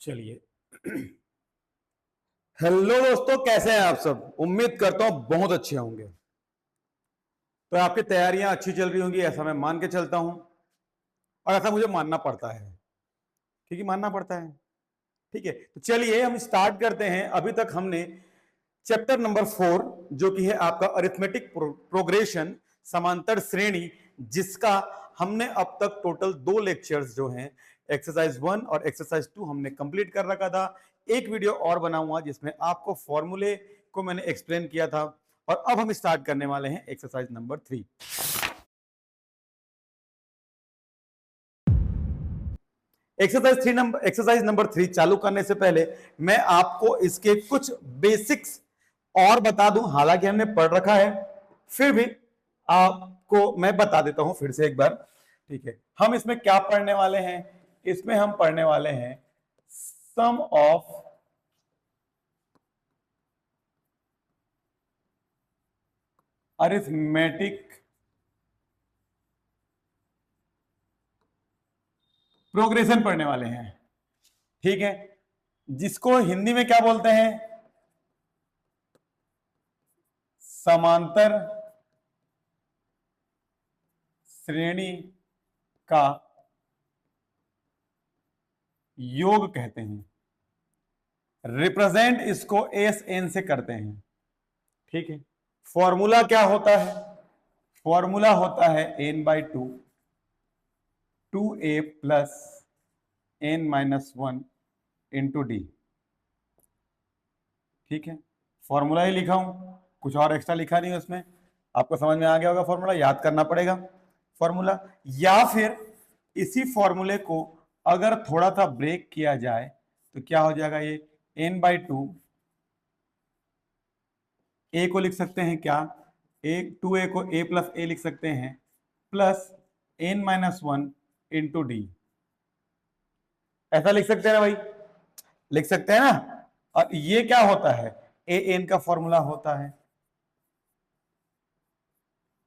चलिए। हेलो दोस्तों, कैसे हैं आप सब? उम्मीद करता हूं बहुत अच्छे होंगे। तो आपकी तैयारियां अच्छी चल रही होंगी, ऐसा मैं मान के चलता हूं, और ऐसा मुझे मानना पड़ता है, क्योंकि मानना पड़ता है। ठीक है, तो चलिए हम स्टार्ट करते हैं। अभी तक हमने चैप्टर नंबर 4, जो कि है आपका अरिथमेटिक प्रोग्रेशन, समांतर श्रेणी, जिसका हमने अब तक टोटल 2 लेक्चर्स जो हैं, एक्सरसाइज 1 और एक्सरसाइज 2 हमने कंप्लीट कर रखा था। एक वीडियो और बना हुआ जिसमें आपको फॉर्मूले को मैंने एक्सप्लेन किया था, और अब हम स्टार्ट करने वाले हैं एक्सरसाइज नंबर 3। एक्सरसाइज नंबर 3 चालू करने से पहले मैं आपको इसके कुछ बेसिक्स और बता दूं। हालांकि हमने पढ़ रखा है, फिर भी आपको मैं बता देता हूं फिर से एक बार। ठीक है, हम इसमें क्या पढ़ने वाले हैं? इसमें हम पढ़ने वाले हैं सम ऑफ अरिथमेटिक प्रोग्रेशन पढ़ने वाले हैं। ठीक है, जिसको हिंदी में क्या बोलते हैं? समांतर श्रेणी का योग कहते हैं। रिप्रेजेंट इसको एस एन से करते हैं। ठीक है, फॉर्मूला क्या होता है? फॉर्मूला होता है n/2 2a plus n-1 into D. ठीक है, फॉर्मूला ही लिखा हूं, कुछ और एक्स्ट्रा लिखा नहीं है उसमें। आपको समझ में आ गया होगा, फॉर्मूला याद करना पड़ेगा फॉर्मूला। या फिर इसी फॉर्मूले को अगर थोड़ा सा ब्रेक किया जाए तो क्या हो जाएगा? ये n/2 ए को लिख सकते हैं क्या? ए 2a को a प्लस ए लिख सकते हैं, प्लस n-1 इंटू डी। ऐसा लिख सकते हैं ना भाई? लिख सकते हैं ना? और ये क्या होता है? ए एन का फॉर्मूला होता है।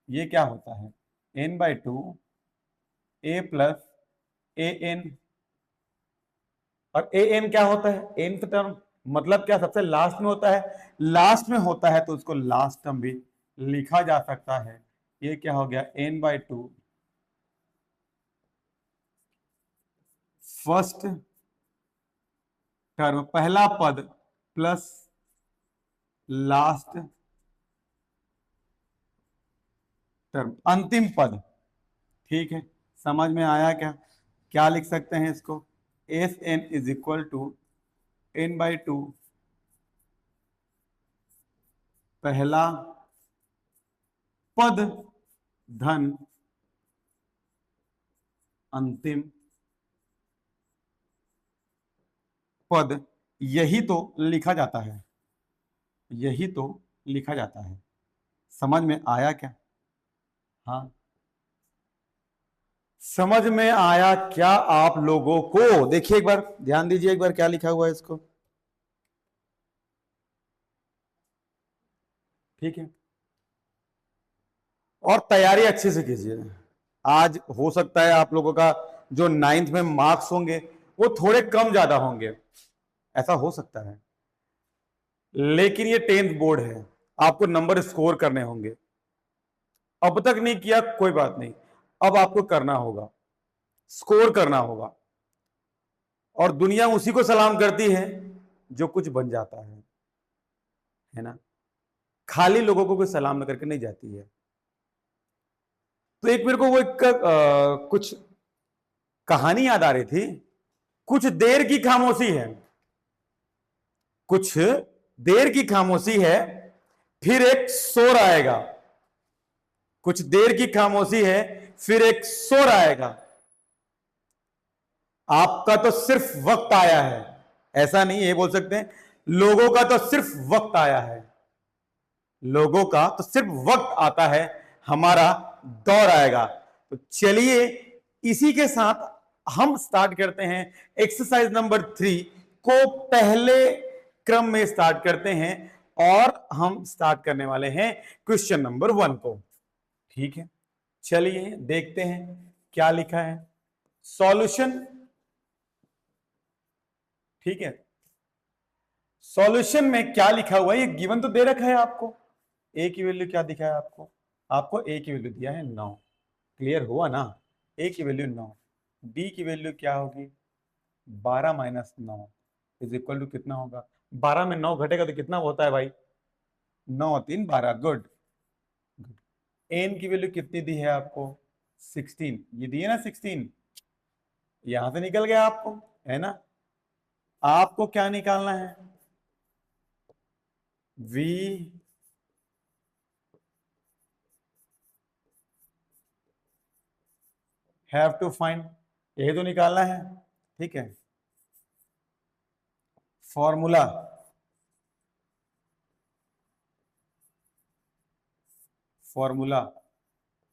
ये क्या होता है? n/2 a plus A N. और ए एन क्या होता है? nth टर्म, मतलब क्या सबसे लास्ट में होता है? लास्ट में होता है तो उसको लास्ट टर्म भी लिखा जा सकता है। ये क्या हो गया? n/2 फर्स्ट टर्म, पहला पद, प्लस लास्ट टर्म, अंतिम पद। ठीक है, समझ में आया क्या? क्या लिख सकते हैं इसको? S N is equal to n/2 पहला पद धन अंतिम पद। यही तो लिखा जाता है, यही तो लिखा जाता है। समझ में आया क्या? हाँ, समझ में आया क्या आप लोगों को? देखिए एक बार, ध्यान दीजिए एक बार, क्या लिखा हुआ है इसको। ठीक है, और तैयारी अच्छे से कीजिए। आज हो सकता है आप लोगों का जो 9th में मार्क्स होंगे वो थोड़े कम ज्यादा होंगे, ऐसा हो सकता है। लेकिन ये 10th बोर्ड है, आपको नंबर स्कोर करने होंगे। अब तक नहीं किया कोई बात नहीं, अब आपको करना होगा, स्कोर करना होगा। और दुनिया उसी को सलाम करती है जो कुछ बन जाता है ना? खाली लोगों को कोई सलाम न करके नहीं जाती है। तो एक मेरे को वो कुछ कहानी याद आ रही थी। कुछ देर की खामोशी है, कुछ देर की खामोशी है, फिर एक शोर आएगा। कुछ देर की खामोशी है, फिर एक शोर आएगा। आपका तो सिर्फ वक्त आया है, ऐसा नहीं ये बोल सकते हैं लोगों का तो सिर्फ वक्त आया है। लोगों का तो सिर्फ वक्त आता है, हमारा दौर आएगा। तो चलिए इसी के साथ हम स्टार्ट करते हैं एक्सरसाइज नंबर 3 को। पहले क्रम में स्टार्ट करते हैं, और हम स्टार्ट करने वाले हैं क्वेश्चन नंबर 1 को। ठीक है, चलिए देखते हैं क्या लिखा है। सॉल्यूशन ठीक है, सॉल्यूशन में क्या लिखा हुआ है, ये गिवन तो दे रखा है आपको। ए की वैल्यू क्या दिखा है आपको, आपको ए की वैल्यू दिया है 9। क्लियर हुआ ना, ए की वैल्यू 9, बी की वैल्यू क्या होगी 12 माइनस 9 इज इक्वल टू कितना होगा, 12 में 9 घटेगा तो कितना होता है भाई, 9 3 12। गुड, एन की वैल्यू कितनी दी है आपको 16, ये दी है ना 16, यहां से निकल गया आपको, है ना। आपको क्या निकालना है, v हैव टू फाइंड, यही तो निकालना है। ठीक है, formula formula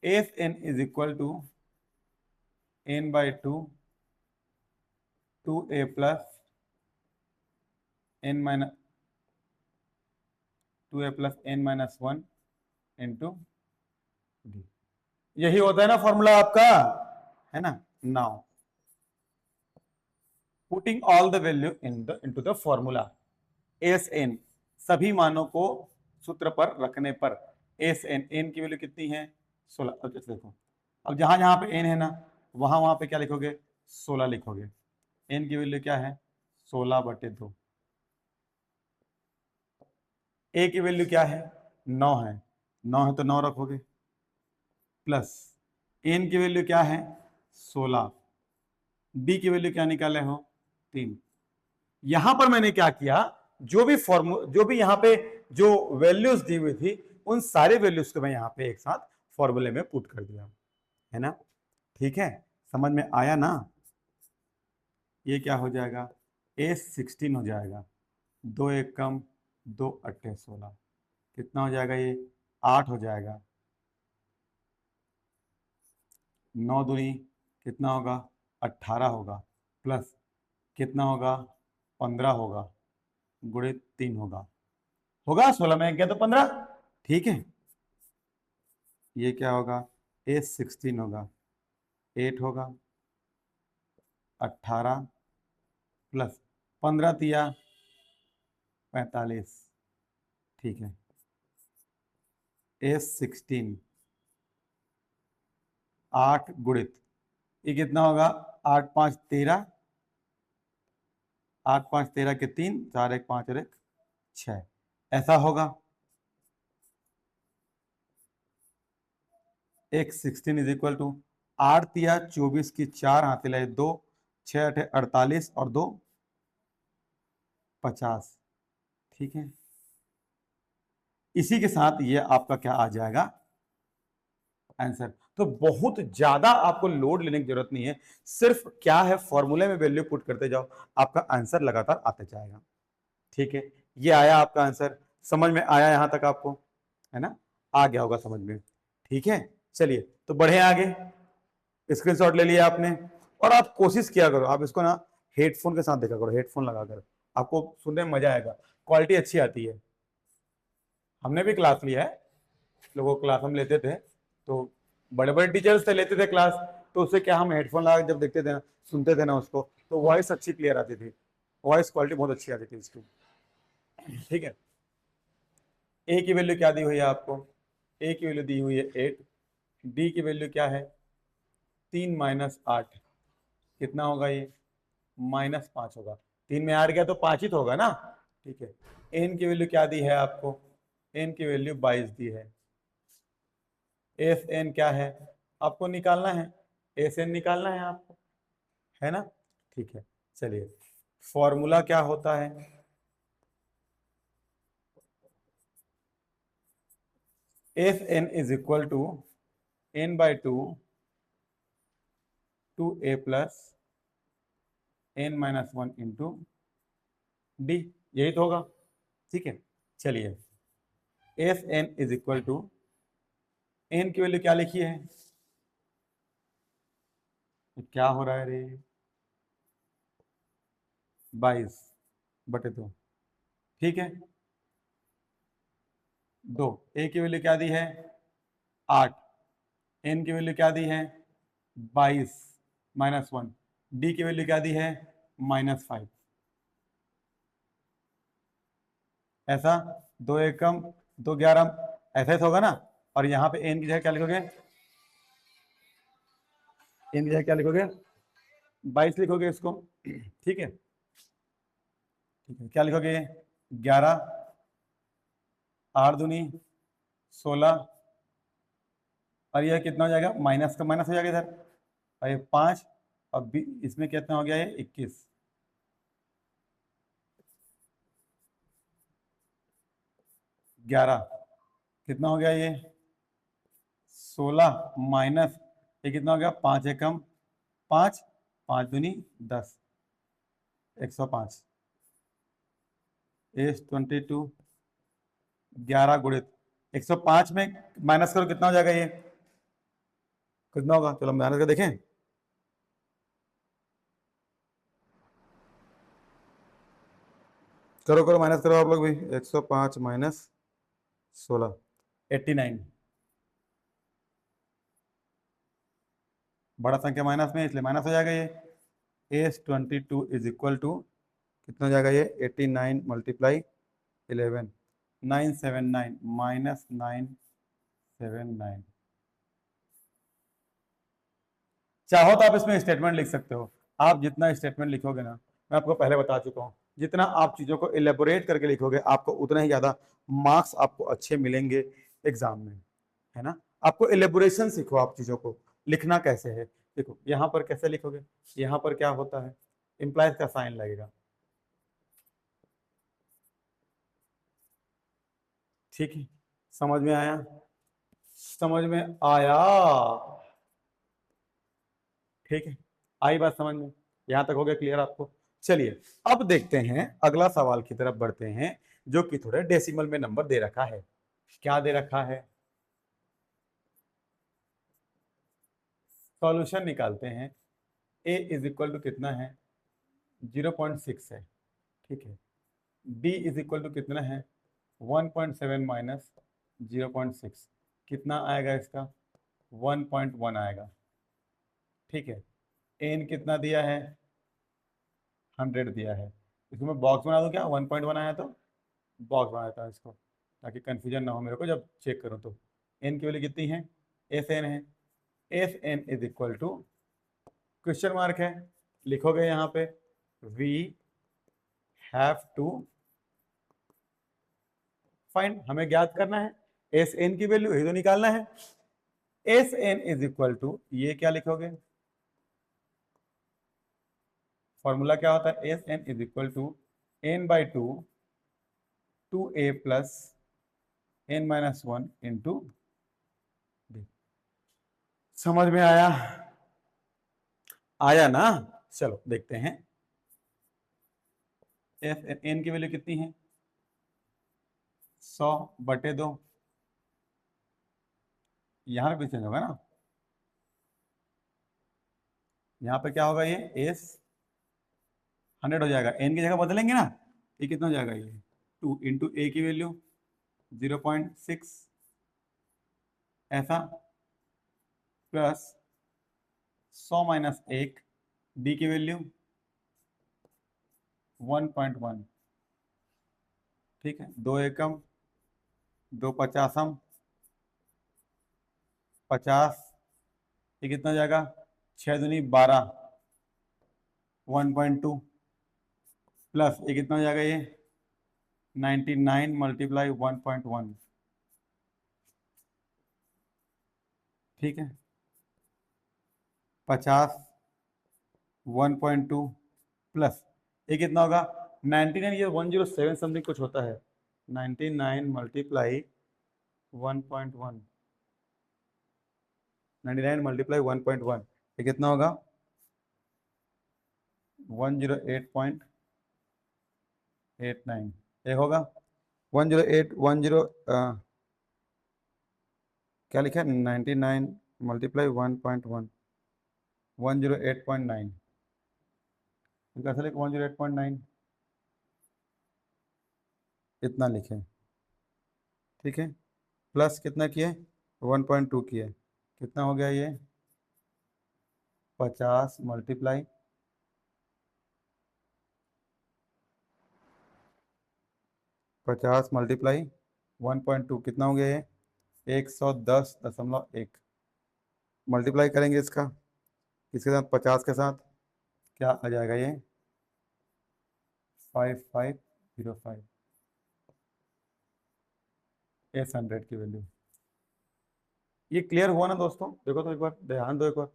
F N is equal to N by two A plus N minus N minus 1 into D, यही होता है ना फॉर्मूला आपका, है ना। Now putting all the value into the formula S N, सभी मानों को सूत्र पर रखने पर एस एन, एन की वैल्यू कितनी है 16। अब देखो, अब जहां जहां पे एन है ना, वहां वहां पे क्या लिखोगे 16 लिखोगे। एन की वैल्यू क्या है 16/2, ए की वैल्यू क्या है 9 है, 9 है तो 9 रखोगे, प्लस एन की वैल्यू क्या है 16, बी की वैल्यू क्या निकाले हो 3। यहां पर मैंने क्या किया, जो भी यहां पे जो वैल्यूज दी हुई थी उन सारे वैल्यूज को मैं यहां पे एक साथ फॉर्मूले में पुट कर दिया, है ना। ठीक है, समझ में आया ना। ये क्या हो जाएगा A16 हो जाएगा, 2 एक कम 2 अट्ठे 16, कितना हो जाएगा ये 8 हो जाएगा, 9 दूनी कितना होगा 18 होगा, प्लस कितना होगा 15 होगा, गुणित 3 होगा, 16 में गया तो 15। ठीक है, ये क्या होगा A16 होगा 8 होगा, 18 प्लस 15 तिया 45। ठीक है, A16 8 गुणित, ये कितना होगा 8 5 13, 8 5 13 के 3, 4 1 5 और 1 6, ऐसा होगा। X16 इज इक्वल टू 8 तिया 24 की 4 हाथ लाए 2, 6 8 48 और 2 50। ठीक है, इसी के साथ ये आपका क्या आ जाएगा आंसर। तो बहुत ज्यादा आपको लोड लेने की जरूरत नहीं है, सिर्फ क्या है फॉर्मूले में वैल्यू पुट करते जाओ, आपका आंसर लगातार आते जाएगा। ठीक है, ये आया आपका आंसर, समझ में आया यहां तक आपको, है ना, आ गया होगा समझ में। ठीक है, चलिए तो बढ़े आगे, स्क्रीनशॉट ले लिया आपने, और आप कोशिश किया करो, आप इसको ना हेडफोन के साथ देखा करो, हेडफोन लगाकर आपको सुनने में मजा आएगा, क्वालिटी अच्छी आती है। हमने भी क्लास लिया है, लोगों को क्लास हम लेते थे, तो बड़े बड़े टीचर्स से लेते थे क्लास, तो उससे क्या हम हेडफोन लगा जब देखते थे ना, सुनते थे ना उसको, तो वॉइस अच्छी क्लियर आती थी, वॉइस क्वालिटी बहुत अच्छी आती थी उसकी। ठीक है, ए की वैल्यू क्या दी हुई है आपको, ए की वैल्यू दी हुई है 8, बी की वैल्यू क्या है 3 माइनस 8, कितना होगा ये -5 होगा, 3 में 8 गया तो 5 ही तो होगा ना। ठीक है, एन की वैल्यू क्या दी है आपको, एन की वैल्यू 22 दी है, एस एन क्या है आपको निकालना है, एस एन निकालना है आपको, है ना। ठीक है, चलिए फॉर्मूला क्या होता है, f N is equal to N by two A plus N minus 1 into D, यही तो होगा। ठीक है, चलिए f N is equal to, n की वैल्यू क्या लिखी है, क्या हो रहा है रे 22/2। ठीक है, 2, ए की वैल्यू क्या दी है 8, एन की वैल्यू क्या दी है 22 -1, डी की वैल्यू क्या दी है -5। ऐसा, दो एकम, दो ग्यारह, ऐसा ऐसा होगा ना। और यहाँ पे एन की जगह क्या लिखोगे? एन की जगह क्या लिखोगे? 22 लिखोगे इसको। ठीक है, ठीक है, क्या लिखोगे? 11, 8 दूनी 16, और यह कितना हो जाएगा? माइनस का माइनस हो जाएगा इधर, और ये 5, और इसमें कितना हो गया? ये 21। 11 कितना हो गया? ये 16 माइनस ये कितना हो गया? 5 एकम 5, 5 दूनी 10, 105। एस 22, 11 × 105 में माइनस करो, कितना हो जाएगा? ये कितना होगा? चलो माइनस कर देखें। करो करो, माइनस करो आप लोग भी। 105 माइनस 16, 89। बड़ा संख्या माइनस में, इसलिए माइनस हो जाएगा ये। एस 22 इज इक्वल टू कितना हो जाएगा? ये 89 मल्टीप्लाई 11, 979 माइनस 979। चाहो तो आप इसमें स्टेटमेंट लिख सकते हो। आप जितना स्टेटमेंट लिखोगे ना, मैं आपको पहले बता चुका हूँ, जितना आप चीज़ों को इलेबोरेट करके लिखोगे आपको उतना ही ज़्यादा मार्क्स आपको अच्छे मिलेंगे एग्जाम में, है ना। आपको इलेबोरेशन सीखो, आप चीज़ों को लिखना कैसे है। देखो यहाँ पर कैसे लिखोगे, यहाँ पर क्या होता है? इम्प्लाइज का साइन लगेगा, ठीक है। समझ में आया? समझ में आया? ठीक है, आई बात समझ में? यहां तक हो गया क्लियर आपको? चलिए अब देखते हैं, अगला सवाल की तरफ बढ़ते हैं, जो कि थोड़े डेसिमल में नंबर दे रखा है। क्या दे रखा है? सॉल्यूशन निकालते हैं। a इज इक्वल टू कितना है? 0.6 है, ठीक है। b इज इक्वल टू कितना है? 1.7 माइनस 0.6, कितना आएगा इसका? 1.1 आएगा, ठीक है। n कितना दिया है? 100 दिया है। इसको मैं बॉक्स बना दूं क्या? 1.1 आया तो बॉक्स बना देता हूँ इसको, ताकि कंफ्यूजन ना हो मेरे को जब चेक करूँ तो। n की वैल्यू कितनी है? एस एन है। S N is equal to, question mark है, लिखोगे यहाँ पे वी हैव टू फाइंड, हमें ज्ञात करना है एस एन की वैल्यू, यही तो निकालना है। S N is equal to, ये क्या लिखोगे? फॉर्मूला क्या होता है? S N is equal to n/2 2a plus n-1 into d. समझ में आया? आया ना? चलो देखते हैं। एफ एन की वैल्यू कितनी है? 100/2, यहां पे भी चेंज होगा ना। यहाँ पे क्या होगा? ये एस 100 हो जाएगा, एन की जगह बदलेंगे ना। ये कितना हो जाएगा? ये 2 इंटू ए की वैल्यू 0.6, ऐसा, प्लस 100 माइनस 1, डी की वैल्यू 1.1, ठीक है। दो एकम, दो पचासम, 50, ये कितना हो जाएगा? 6 दूनी 12, 1.2, प्लस ये कितना हो जाएगा? ये 99 मल्टीप्लाई 1.1, ठीक है। 50, 1.2, प्लस ये कितना होगा? 99, ये 107 समथिंग कुछ होता है। 99 मल्टीप्लाई 1.1, 99 मल्टीप्लाई 1.1, ये कितना होगा? 108.89, ये होगा 10810, क्या लिखा है? 99 मल्टीप्लाई 1.1, 108.9, कैसे लिखे? 108.9 इतना लिखे, ठीक है। प्लस कितना किए? 1.2 किए, कितना हो गया? ये 50 मल्टीप्लाई 50 मल्टीप्लाई 1.2 कितना हो गया ये? 110.1 मल्टीप्लाई करेंगे इसका किसके साथ? 50 के साथ, क्या आ जाएगा ये? 5505 S100 की वैल्यू। ये क्लियर हुआ ना दोस्तों? देखो तो एक बार, ध्यान दो एक बार,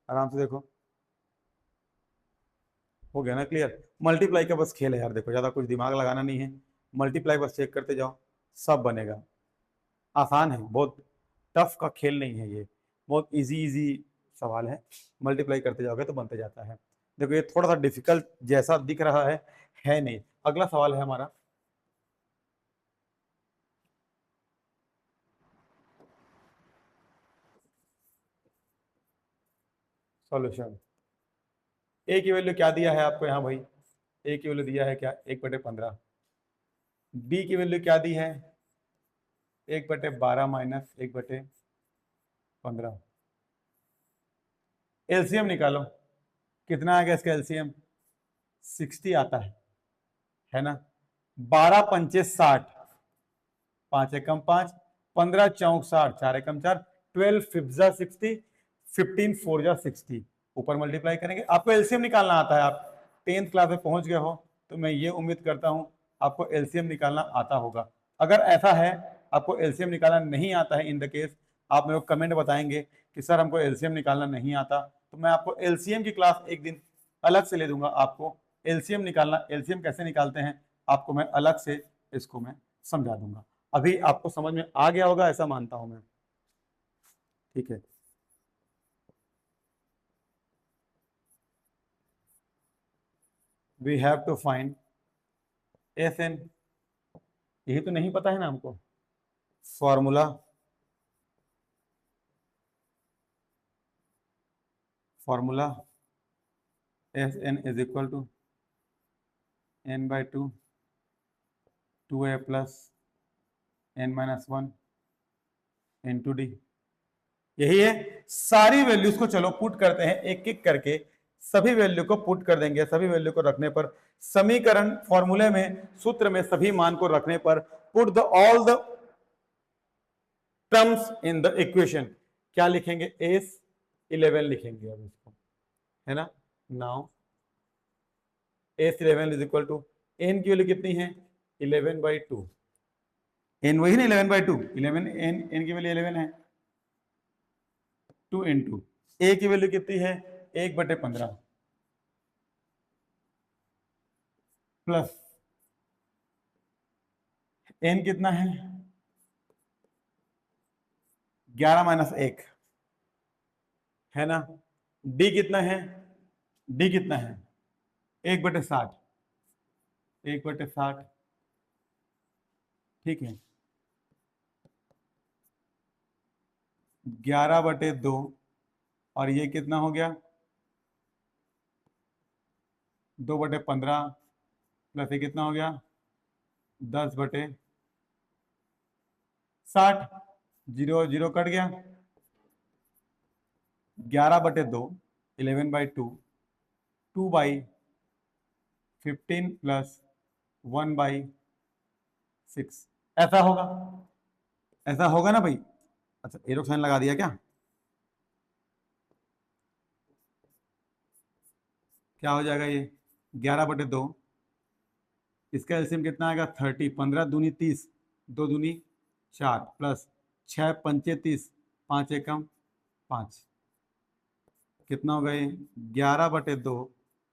आराम से देखो, हो गया ना क्लियर? मल्टीप्लाई का बस खेल है यार, देखो ज़्यादा कुछ दिमाग लगाना नहीं है, मल्टीप्लाई बस चेक करते जाओ, सब बनेगा। आसान है, बहुत टफ का खेल नहीं है ये, बहुत इजी इजी सवाल है, मल्टीप्लाई करते जाओगे तो बनते जाता है। देखो ये थोड़ा सा डिफिकल्ट जैसा दिख रहा है नहीं। अगला सवाल है हमारा, सॉल्यूशन। ए की वैल्यू क्या दिया है आपको यहाँ भाई? ए की वैल्यू दिया है क्या? 1/15। बी की वैल्यू क्या दी है? 1/12 माइनस 1/15। एलसीएम निकालो, कितना आएगा इसका एलसीएम? 60 आता है ना? 12 पंचे 60, 5 एकम 5, 15 चौक 60, 4 एकम 4, 12 फिफ्जा 60, 15 फोर जा 60। ऊपर मल्टीप्लाई करेंगे। आपको एलसीएम निकालना आता है, आप 10th क्लास में पहुंच गए हो, तो मैं ये उम्मीद करता हूं आपको एलसीएम निकालना आता होगा। अगर ऐसा है आपको एलसीएम निकालना नहीं आता है, इन द केस आप मेरे को कमेंट बताएंगे कि सर हमको एलसीएम निकालना नहीं आता, तो मैं आपको एलसीएम की क्लास एक दिन अलग से ले दूंगा। आपको एलसीएम निकालना, एलसीएम कैसे निकालते हैं आपको मैं अलग से इसको मैं समझा दूंगा। अभी आपको समझ में आ गया होगा ऐसा मानता हूं मैं, ठीक है? We have to find s n, यही तो नहीं पता है ना हमको, formula formula S N is equal to n/2 2a plus n-1 into D. यही है, सारी वैल्यूज को चलो पुट करते हैं एक एक करके, सभी वैल्यू को पुट कर देंगे। सभी वैल्यू को रखने पर समीकरण फॉर्मूले में सूत्र में सभी मान को रखने पर put the all the terms in the equation, क्या लिखेंगे? S11 लिखेंगे अब इसको, है ना? Now S11 is equal to, n की वैल्यू कितनी है? 11/2। n वही ना 11/2, 11 n की वैल्यू 11 है, 2 इंटू ए की वैल्यू कितनी है? 1/15 प्लस n कितना है? 11 माइनस 1, है ना? डी कितना है? डी कितना है? 1/60, 1/60, ठीक है? 11/2 और ये कितना हो गया? 2/15 प्लस ये कितना हो गया? 10/60, 0 0 कट गया। 11/2 11/2 2/15 प्लस 1/6, ऐसा होगा? ऐसा होगा ना भाई? अच्छा एरो साइन लगा दिया क्या? क्या हो जाएगा ये? 11/2, इसका एलसीएम कितना आएगा? 30, 15 दूनी 30, 2 दूनी 4 प्लस 6 पंचे 30, 5 एकम 5, कितना होगा ये? 11/2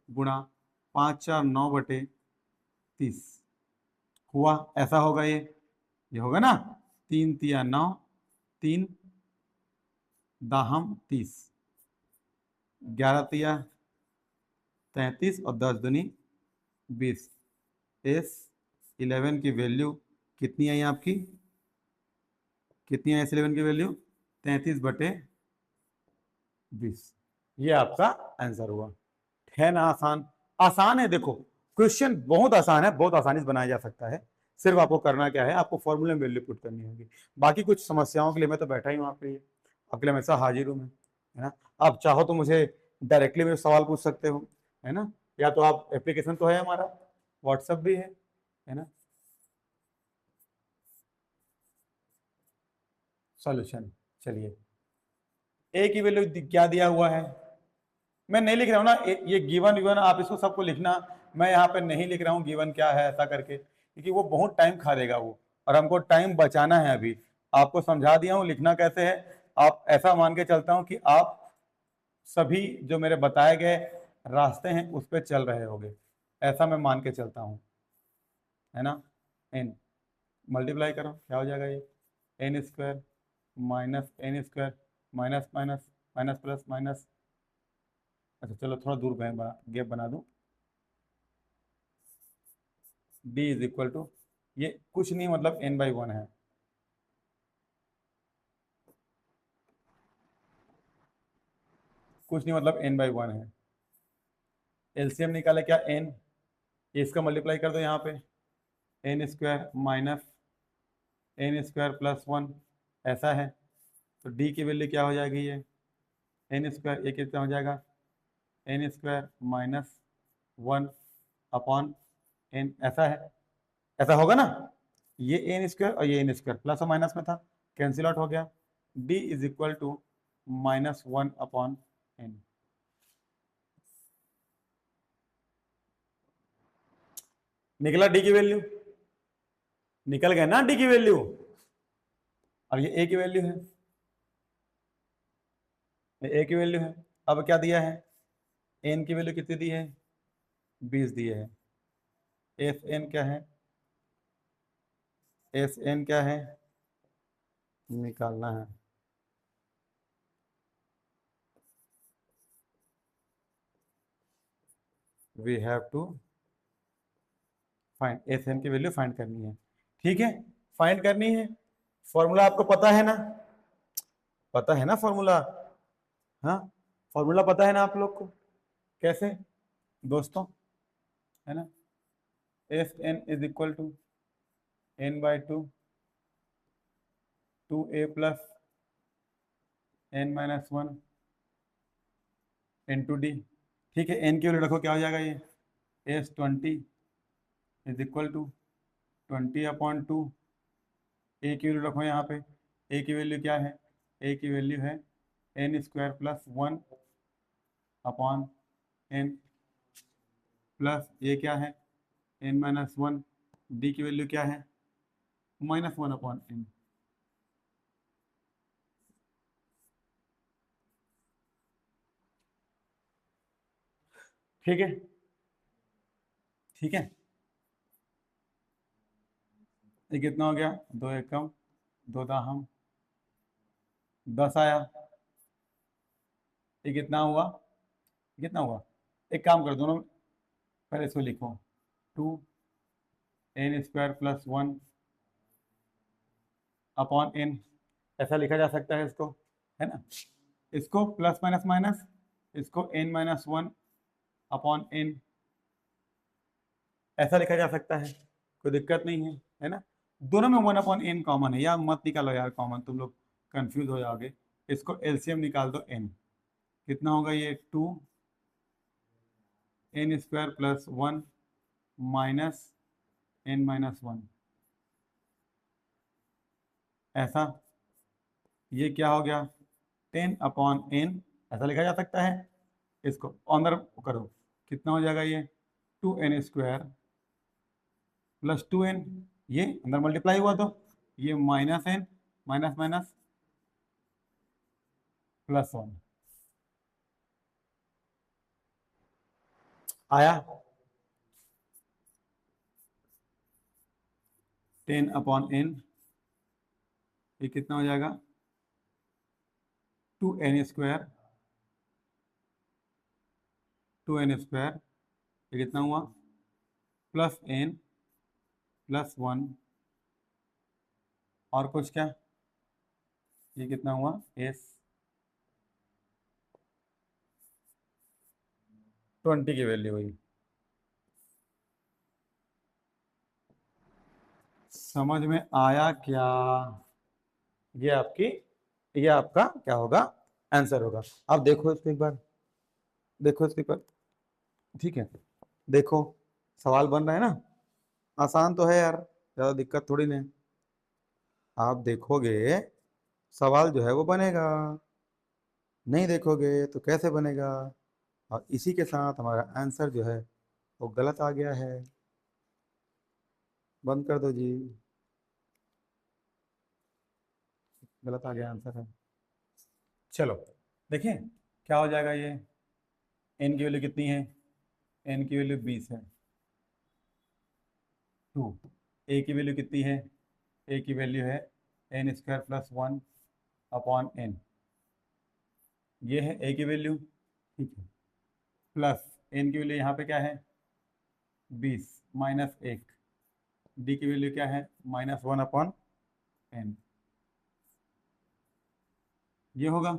गुणा 5 4 9/30 हुआ, ऐसा होगा ये होगा ना? 3 तिया 9, 3 दाहम 30, 11 तिया 33 और 10 दूनी 20। S11 की वैल्यू कितनी आई आपकी? कितनी है S11 की वैल्यू? 33/20। ये आपका आंसर हुआ, है ना? आसान, आसान है। देखो क्वेश्चन बहुत आसान है, बहुत आसानी से बनाया जा सकता है। सिर्फ आपको करना क्या है, आपको फॉर्मूले में वैल्यू पुट करनी होगी। बाकी कुछ समस्याओं के लिए मैं तो बैठा ही हूँ आपके लिए, आपके लिए हमेशा हाजिर हूँ मैं, है ना? आप चाहो तो मुझे डायरेक्टली में सवाल पूछ सकते हो, है ना? या तो आप, एप्लीकेशन तो है हमारा, व्हाट्सएप भी है ना? सॉल्यूशन। चलिए ए की वैल्यू क्या दिया हुआ है, मैं नहीं लिख रहा हूँ ना ये गिवन विवन आप इसको सबको लिखना, मैं यहाँ पे नहीं लिख रहा हूँ गिवन क्या है ऐसा करके, क्योंकि वो बहुत टाइम खा देगा वो, और हमको टाइम बचाना है। अभी आपको समझा दिया हूँ लिखना कैसे है। आप ऐसा मान के चलता हूँ कि आप सभी जो मेरे बताए गए रास्ते हैं उस पर चल रहे होंगे, ऐसा मैं मान के चलता हूँ, है ना। एन मल्टीप्लाई करो क्या हो जाएगा ये, n square minus n square minus minus minus plus minus. अच्छा चलो थोड़ा दूर गैप बना दूं। डी इज इक्वल टू, ये कुछ नहीं मतलब एन बाई वन है, कुछ नहीं मतलब एन बाई वन है। एलसीएम निकाले क्या एन, इसका मल्टीप्लाई कर दो यहाँ पे, n square minus n square plus one, ऐसा है। तो डी की वैल्यू क्या हो जाएगी, ये एन स्क्वायर, ये कितना हो जाएगा, n square minus one upon n, ऐसा है, ऐसा होगा ना। ये एन स्क्वायर और ये एन स्क्वायर प्लस और माइनस में था, कैंसिल आउट हो गया। D is equal to minus one upon n. निकला डी की वैल्यू, निकल गया ना डी की वैल्यू, और ये ए की वैल्यू है, ये ए की वैल्यू है। अब क्या दिया है, एन की वैल्यू कितनी दी है, 20 दिए है। एफ एन क्या है, एस एन क्या है, निकालना है। We have to find, s n की वैल्यू फाइंड करनी है, ठीक है, फाइंड करनी है। फॉर्मूला आपको पता है ना, पता है ना फॉर्मूला, हाँ फॉर्मूला पता है ना आप लोग को, कैसे दोस्तों, है ना। F N is equal to N by two A plus N minus one into d, ठीक है। एन की वैल्यू रखो क्या हो जाएगा, ये S 20 is equal to 20 upon two, a की वैल्यू रखो यहाँ पे, ए की वैल्यू क्या है, ए की वैल्यू है n square plus one upon n, plus ये क्या है एन माइनस वन, डी की वैल्यू क्या है माइनस वन अपॉन एन। ठीक है, ठीक है, ये कितना हो गया, दो एकम दो दाहम 10 आया, ये कितना हुआ, कितना हुआ, एक काम कर दोनों पहले इसको लिखो, two n square plus one upon n, ऐसा लिखा जा सकता है इसको, है ना। इसको प्लस माइनस माइनस, इसको n minus one upon n, ऐसा लिखा जा सकता है, कोई दिक्कत नहीं है ना। दोनों में वन अपॉन एन कॉमन है, या मत निकालो यार कॉमन, तुम लोग कंफ्यूज हो जाओगे। इसको एलसीएम निकाल दो एन, कितना होगा ये, two n square plus one minus N minus one, ऐसा। ये क्या हो गया, 10 अपॉन एन, ऐसा लिखा जा सकता है। इसको अंदर करो, कितना हो जाएगा ये, two n square plus two n, ये अंदर मल्टीप्लाई हुआ तो ये minus N minus minus plus one आया, 10 अपॉन एन, ये कितना हो जाएगा, two n square, two n square, ये कितना हुआ, प्लस एन प्लस वन, और कुछ क्या, ये कितना हुआ, एस 20 की वैल्यू हुई। समझ में आया क्या, ये आपकी, ये आपका क्या होगा, आंसर होगा। अब देखो इसको एक बार, देखो इसको एक बार, ठीक है, देखो सवाल बन रहा है ना, आसान तो है यार, ज़्यादा दिक्कत थोड़ी नहीं। आप देखोगे सवाल जो है वो बनेगा। नहीं देखोगे तो कैसे बनेगा। और इसी के साथ हमारा आंसर जो है वो गलत आ गया है। बंद कर दो जी। गलत आ गया आंसर है। चलो देखें क्या हो जाएगा ये। एन की वैल्यू कितनी है। एन की वैल्यू 20 है। 2। ए की वैल्यू कितनी है। ए की वैल्यू है n square plus 1 upon n. ये है ए की वैल्यू। ठीक है। प्लस एन की वैल्यू यहाँ पे क्या है 20 माइनस 1। डी की वैल्यू क्या है -1 अपॉन एन। ये होगा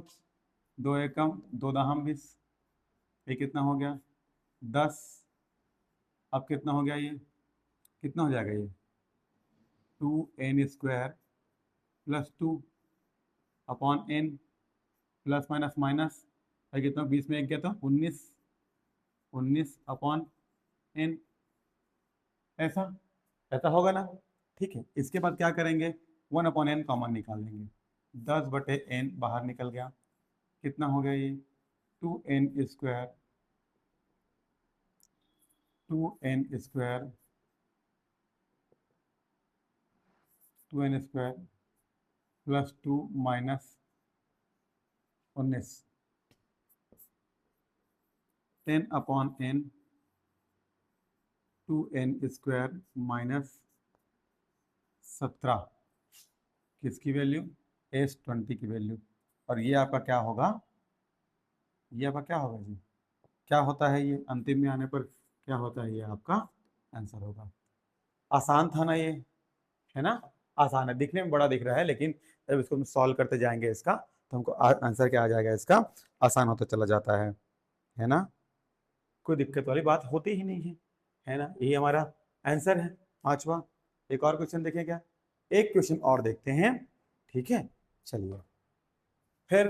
2 एकम 2 दहम 20। ये कितना हो गया 10। अब कितना हो गया ये कितना हो जाएगा ये 2n square plus 2 upon n. प्लस माइनस माइनस है कितना 20 में एक गया तो 19। 19 अपॉन एन। ऐसा ऐसा होगा ना। ठीक है। इसके बाद क्या करेंगे 1 अपॉन एन कॉमन निकाल लेंगे। 10/n बाहर निकल गया। कितना हो गया ये 2n square 2n square 2n square plus 2 minus 19 10 upon n 2n square minus 17 किसकी वैल्यू S20 की वैल्यू। और ये आपका क्या होगा ये आपका क्या होगा जी क्या होता है ये अंतिम में आने पर क्या होता है ये आपका आंसर होगा। आसान था ना ये है ना। आसान है दिखने में बड़ा दिख रहा है लेकिन जब इसको हम सॉल्व करते जाएंगे इसका तो हमको आंसर क्या आ जाएगा इसका आसान होता चला जाता है ना। कोई दिक्कत वाली बात होती ही नहीं है ना। यही हमारा आंसर है 5वां। एक और क्वेश्चन देखें क्या। एक क्वेश्चन और देखते हैं। ठीक है चलिए फिर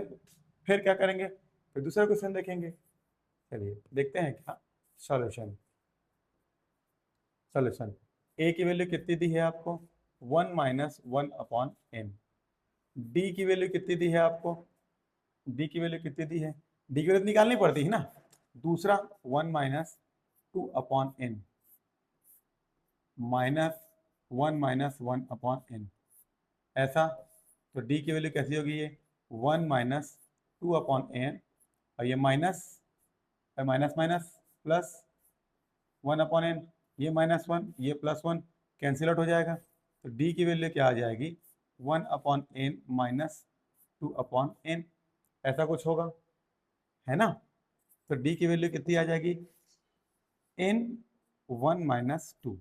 फिर क्या करेंगे फिर दूसरा क्वेश्चन देखेंगे। चलिए देखते हैं क्या सॉल्यूशन। सॉल्यूशन ए की वैल्यू कितनी दी है आपको 1 - 1 अपॉन एन। डी की वैल्यू कितनी दी है आपको डी की वैल्यू कितनी दी है डी की वैल्यू निकालनी पड़ती है ना। दूसरा 1 - 2 अपॉन एन -1 - 1 अपॉन एन। ऐसा तो डी की वैल्यू कैसी होगी ये 1 - 2 अपॉन एन। और ये minus minus minus plus 1 upon n. ये -1 ये +1 कैंसिल आउट हो जाएगा। तो डी की वैल्यू क्या आ जाएगी 1 अपॉन एन -2 अपॉन एन। ऐसा कुछ होगा है ना। तो डी की वैल्यू कितनी आ जाएगी एन 1 - 2।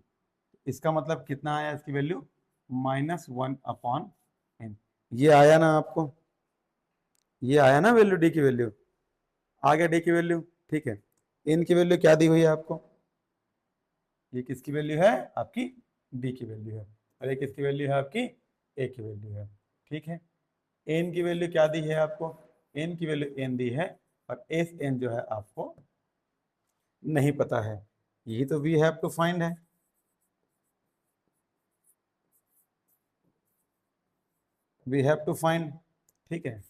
इसका मतलब कितना आया इसकी वैल्यू -1 अपॉन एन। ये आया ना आपको ये आया ना वैल्यू डी की वैल्यू आ गया डी की वैल्यू। ठीक है एन की वैल्यू क्या दी हुई है आपको ये किसकी वैल्यू है आपकी डी की वैल्यू है। और ये किसकी वैल्यू है आपकी ए की वैल्यू है। ठीक है एन की वैल्यू क्या दी है आपको एन की वैल्यू एन दी है। और एस एन जो है आपको नहीं पता है। यही तो वी हैव टू फाइंड है। We have to find. ठीक है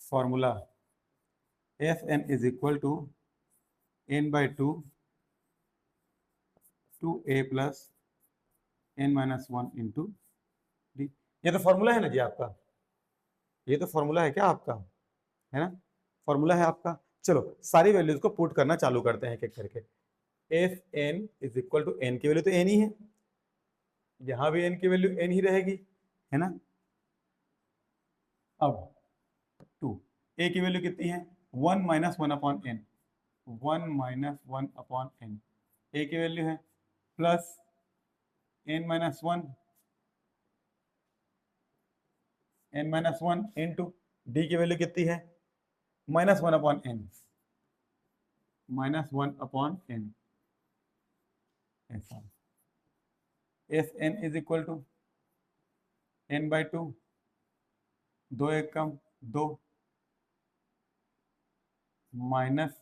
formula F N is equal to n/2 2a plus n-1 into D. ये तो फॉर्मूला है ना जी आपका ये तो फॉर्मूला है क्या आपका है ना। फॉर्मूला है आपका। चलो सारी वैल्यूज को पुट करना चालू करते हैं एक एक करके। F N is equal to n की वैल्यू तो एन ही है। यहाँ भी एन की वैल्यू एन ही रहेगी है ना। अब 2 ए की वैल्यू कितनी है 1 - 1 upon n 1 - 1 upon n. A की वैल्यू है plus n-1 n-1 into d की वैल्यू कितनी है -1 अपॉन एन -1 अपॉन एन। ऐसा s N is equal to n/2 2 एक कम 2 माइनस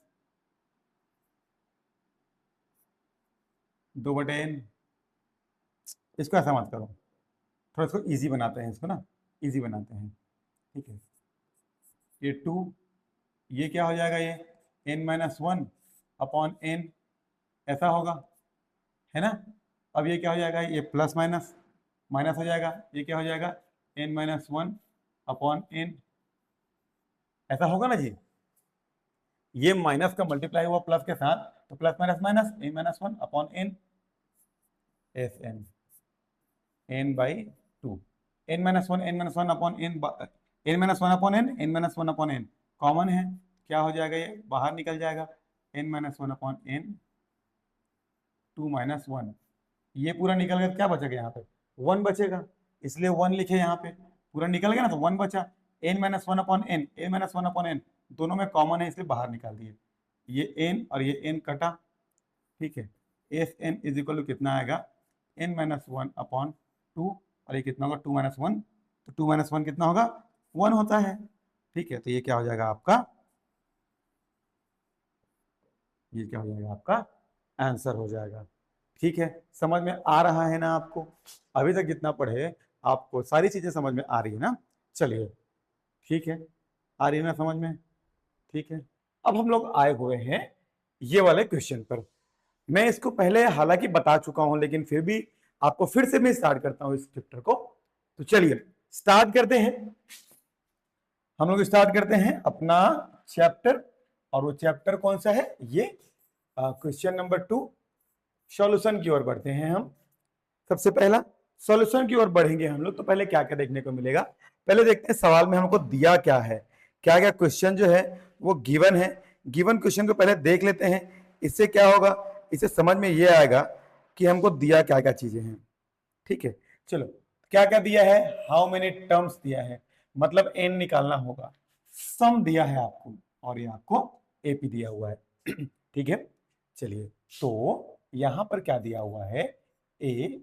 2/n। इसको ऐसा मत करो थोड़ा इसको इजी बनाते हैं, इसको ना इजी बनाते हैं, ठीक है। ये 2, ये क्या हो जाएगा, ये n-1 अपॉन n, ऐसा होगा, है ना। अब ये क्या हो जाएगा, ये प्लस माइनस माइनस हो जाएगा, ये क्या हो जाएगा n-1 अपॉन n, ऐसा होगा ना जी। ये माइनस का मल्टीप्लाई हुआ प्लस के साथ, तो plus minus minus n-1 upon n, s n n/2, n-1 upon n, n-1 upon n, n-1 upon n common है, क्या हो जाएगा, ये बाहर निकल जाएगा, n-1 अपॉन n 2-1, ये पूरा निकल गया, क्या बचेगा यहाँ पे 1 बचेगा, इसलिए 1 लिखे यहाँ पे, पूरा निकल गया ना तो 1 बचा। n-1 upon n, n-1 upon n दोनों में कॉमन है इसलिए बाहर निकाल दिए, ये n और ये n कटा, ठीक है। S N is equal to कितना आएगा, n-1 अपॉन 2, और ये कितना होगा 2-1, तो 2-1 कितना होगा 1 होता है, ठीक है। तो ये क्या हो जाएगा आपका, ये क्या हो जाएगा आपका आंसर हो जाएगा, ठीक है। समझ में आ रहा है ना आपको, अभी तक जितना पढ़े आपको सारी चीजें समझ में आ रही है ना, चलिए ठीक है, आ रही है ना समझ में, ठीक है। अब हम लोग आए हुए हैं ये वाले क्वेश्चन पर, मैं इसको पहले हालांकि बता चुका हूं लेकिन फिर भी आपको फिर से मैं स्टार्ट करता हूं इस चैप्टर को। तो चलिए स्टार्ट करते हैं, हम लोग स्टार्ट करते हैं अपना चैप्टर, और वो चैप्टर कौन सा है, ये क्वेश्चन नंबर 2, सॉल्यूशन की ओर बढ़ते हैं हम। सबसे पहला सॉल्यूशन की ओर बढ़ेंगे हम लोग, तो पहले क्या क्या देखने को मिलेगा, पहले देखते हैं सवाल में हमको दिया क्या है, क्या क्या क्वेश्चन जो है वो गिवन है। गिवन क्वेश्चन को पहले देख लेते हैं, इससे क्या होगा, इससे समझ में ये आएगा कि हमको दिया क्या क्या चीजें हैं, ठीक है। चलो क्या क्या दिया है, हाउ मेनी टर्म्स दिया है, मतलब n निकालना होगा, सम दिया है आपको, और ये आपको एपी दिया हुआ है, ठीक है। चलिए तो यहां पर क्या दिया हुआ है, ए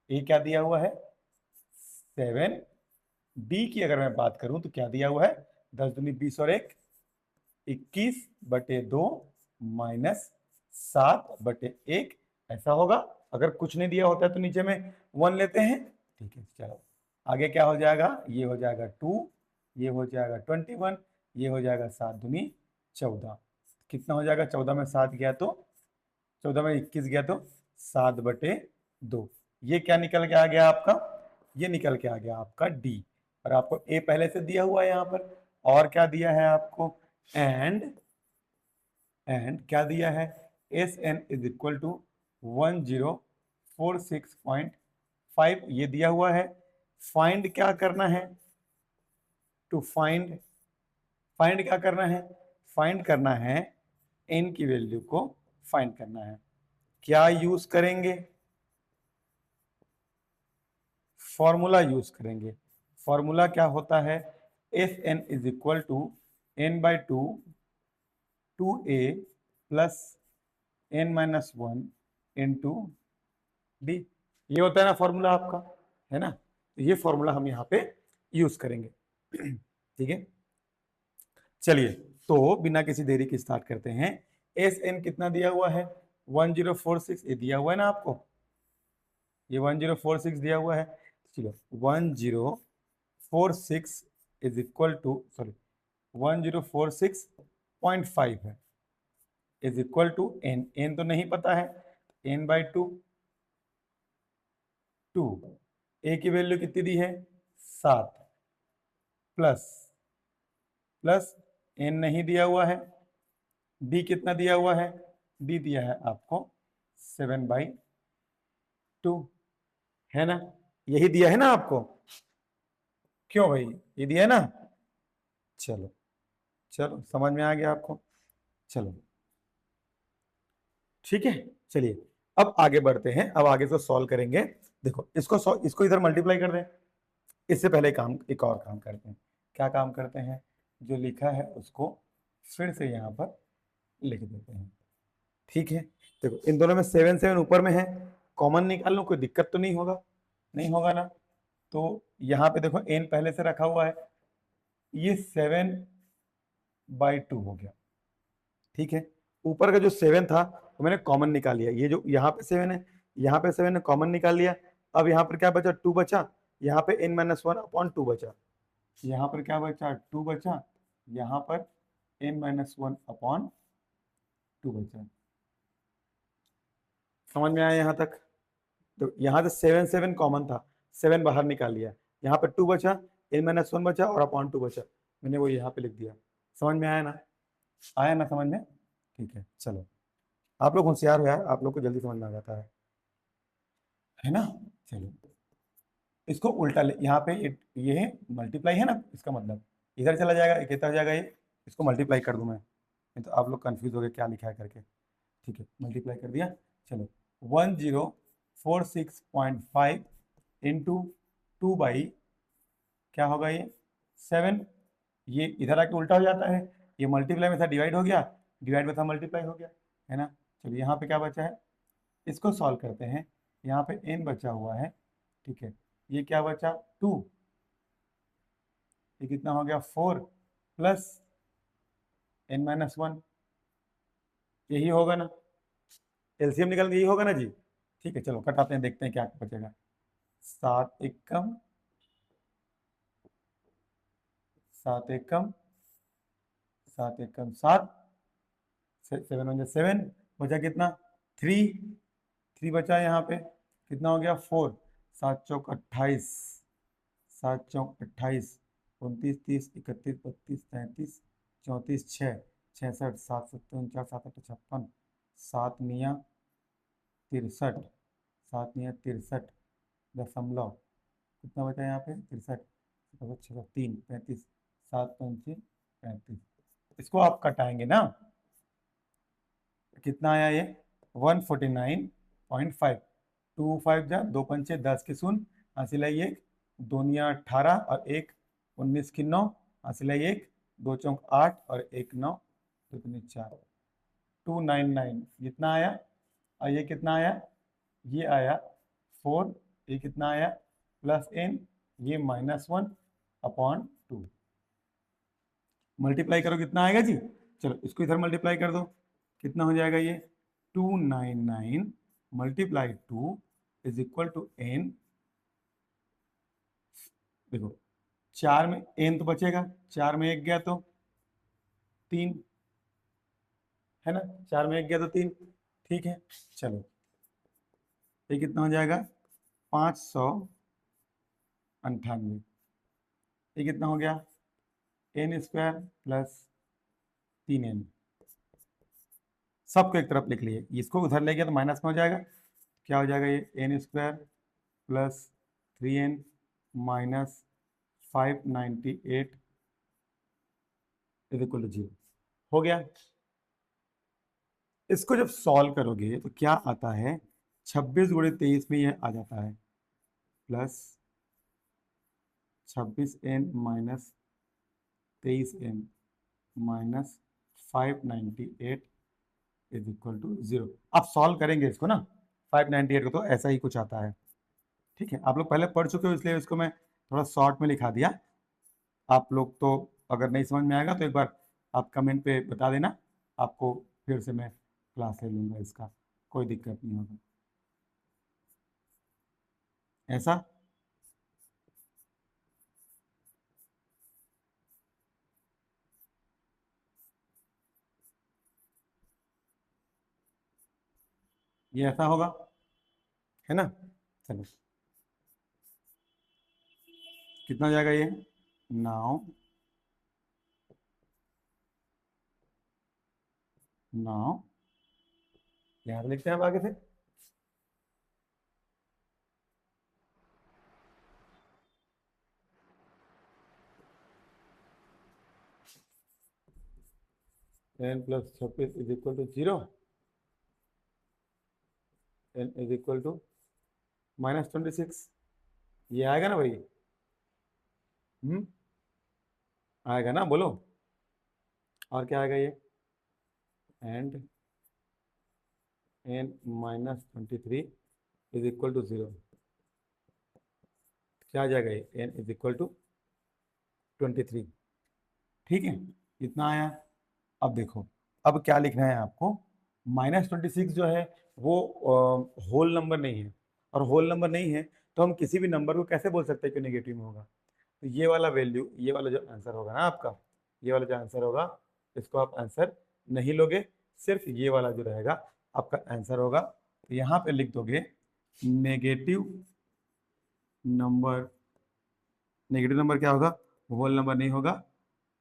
क्या दिया हुआ है 7, बी की अगर मैं बात करूं तो क्या दिया हुआ है 10 दूनी 20 और 1 21/2 माइनस 7/1, ऐसा होगा। अगर कुछ नहीं दिया होता है तो नीचे में 1 लेते हैं, ठीक है। चलो आगे क्या हो जाएगा, ये हो जाएगा 2, ये हो जाएगा 21, ये हो जाएगा 7 दूनी 14, कितना हो जाएगा 14 में 7 गया तो 14 में 21 गया तो 7/2, ये क्या निकल के आ गया आपका, ये निकल के आ गया आपका डी, और आपको ए पहले से दिया हुआ है यहाँ पर, और क्या दिया है आपको एंड क्या दिया है s N is equal to 1046.5, ये दिया हुआ है। फाइंड क्या करना है, टू फाइंड क्या करना है, फाइंड करना है एन की वैल्यू को फाइंड करना है, क्या यूज करेंगे, फॉर्मूला यूज करेंगे। फॉर्मूला क्या होता है, s N is equal to n/2 2a plus n-1 into D, ये होता है ना फॉर्मूला आपका, है ना। तो ये फॉर्मूला हम यहाँ पे यूज करेंगे, ठीक है। चलिए तो बिना किसी देरी के स्टार्ट करते हैं। एस एन कितना दिया हुआ है 1046, ये दिया हुआ है ना आपको, ये 1046 दिया हुआ है। चलो 1046 इज इक्वल टू, सॉरी 1046.5 है, is equal to n, n तो नहीं पता है, n/2, 2 ए की वैल्यू कितनी दी है 7, प्लस एन नहीं दिया हुआ है, डी कितना दिया हुआ है, डी दिया है आपको 7/2, है ना, यही दिया है ना आपको, क्यों भाई ये दिया है ना। चलो चलो समझ में आ गया आपको, चलो ठीक है। चलिए अब आगे बढ़ते हैं, अब आगे से सॉल्व करेंगे। देखो इसको इधर मल्टीप्लाई कर दें, इससे पहले एक और काम करते हैं, क्या काम करते हैं, जो लिखा है उसको फिर से यहाँ पर लिख देते हैं, ठीक है। देखो इन दोनों में 7 ऊपर में है, कॉमन निकाल लो, कोई दिक्कत तो नहीं होगा, नहीं होगा ना। तो यहाँ पे देखो n पहले से रखा हुआ है, ये 7/2 हो गया, ठीक है। ऊपर का जो 7 था तो मैंने कॉमन निकाल लिया, ये जो यहाँ पे 7 है, यहाँ पे 7 है, कॉमन निकाल लिया। अब यहाँ पर क्या बचा 2 बचा, यहाँ पे n-1/2 बचा, यहाँ पर क्या बचा 2 बचा, यहाँ पर n-1/2 बचा। समझ में आया यहाँ तक? तो यहाँ से 7 कॉमन था, 7 बाहर निकाल लिया, यहाँ पे 2 बचा, n-1 बचा और अपॉन 2 बचा, मैंने वो यहाँ पे लिख दिया। समझ में आया ना? आया ना समझ में? ठीक है, चलो आप लोग होशियार हो यार, आप लोग को जल्दी समझ में आ जाता है ना? चलो इसको उल्टा ले, यहाँ पे ये मल्टीप्लाई है ना, इसका मतलब इधर चला जाएगा, एक इधर जाएगा, ये इसको मल्टीप्लाई कर दूं मैं, नहीं तो आप लोग कंफ्यूज हो गए क्या लिखा है करके। ठीक है, मल्टीप्लाई कर दिया। चलो 1046.5 इंटू 2 बाई क्या होगा ये 7, ये इधर आके उल्टा हो जाता है, ये मल्टीप्लाई में था डिवाइड हो गया, डिवाइड में था मल्टीप्लाई हो गया, है ना? चलिए यहाँ पे क्या बचा है, इसको सॉल्व करते हैं। यहाँ पे n बचा हुआ है, ठीक है, ये क्या बचा 2, ये कितना हो गया 4 प्लस n-1, यही होगा ना, एलसीएम निकल के यही होगा ना जी। ठीक है, चलो कटाते हैं, देखते हैं क्या बचेगा। 7 एकम 7 एकम 7 एकम 7, 7 1 7, बचा कितना 3 बचा यहाँ पे, कितना हो गया 4, 7 चौक 28, 7 चौक 28, 29 30 31 32 33 34 6 66 7 7 49 7 8 56, 7 मियाँ 63, 7 मियाँ 63 दशमलव, कितना बचा यहाँ पे 63, 3 35, 7 पंचे 35, इसको आप कटाएंगे ना, कितना आया ये 149.5, 2 5 जा 2 पंचे 10 की शून्य, हासिल है 1, 2 18 और 1 19 की 9, हासिल है 1, 2 चौक 8 और 1 9, 2 3 4, 299 जितना आया। और ये कितना आया, ये आया 4, ये कितना आया प्लस n, ये -1/2, मल्टीप्लाई करो कितना आएगा जी। चलो इसको इधर मल्टीप्लाई कर दो, कितना हो जाएगा ये 299 multiply 2 is equal to n, देखो 4 में n तो बचेगा, 4 में 1 गया तो 3, है ना, 4 में 1 गया तो 3, ठीक है। चलो ये कितना हो जाएगा 598, ये कितना हो गया n² प्लस 3n, सबको एक तरफ लिख लिए, इसको उधर ले गया तो माइनस में हो जाएगा, क्या हो जाएगा ये n² plus 3n minus 598 is equal to 0, हो गया। इसको जब सॉल्व करोगे तो क्या आता है 26 गुणे 23 में यह आ जाता है plus 26n minus 23n is 598 is equal to 0। आप सॉल्व करेंगे इसको ना 598 को, तो ऐसा ही कुछ आता है, ठीक है। आप लोग पहले पढ़ चुके हो इसलिए इसको मैं थोड़ा शॉर्ट में लिखा दिया, आप लोग तो अगर नहीं समझ में आएगा तो एक बार आप कमेंट पे बता देना, आपको फिर से मैं क्लास ले लूँगा, इसका कोई दिक्कत नहीं होगा। ऐसा ये ऐसा होगा, है ना। चलो कितना हो जाएगा ये 9 यहाँ लिखते हैं अब आगे से, n plus 26 is equal to 0, n is equal to -26, ये आएगा ना भाई, आएगा ना, बोलो। और क्या आएगा ये and n -23 is equal to 0, क्या आ जाएगा ये n इज इक्वल टू 23, ठीक है, इतना आया। अब देखो अब क्या लिखना है आपको, -26 जो है वो होल नंबर नहीं है, और होल नंबर नहीं है तो हम किसी भी नंबर को कैसे बोल सकते हैं कि नेगेटिव में होगा। तो ये वाला वैल्यू, ये वाला जो आंसर होगा ना आपका, ये वाला जो आंसर होगा, इसको आप आंसर नहीं लोगे, सिर्फ ये वाला जो रहेगा आपका आंसर होगा। तो यहाँ पे लिख दोगे नेगेटिव नंबर, नेगेटिव नंबर क्या होगा, होल नंबर नहीं होगा।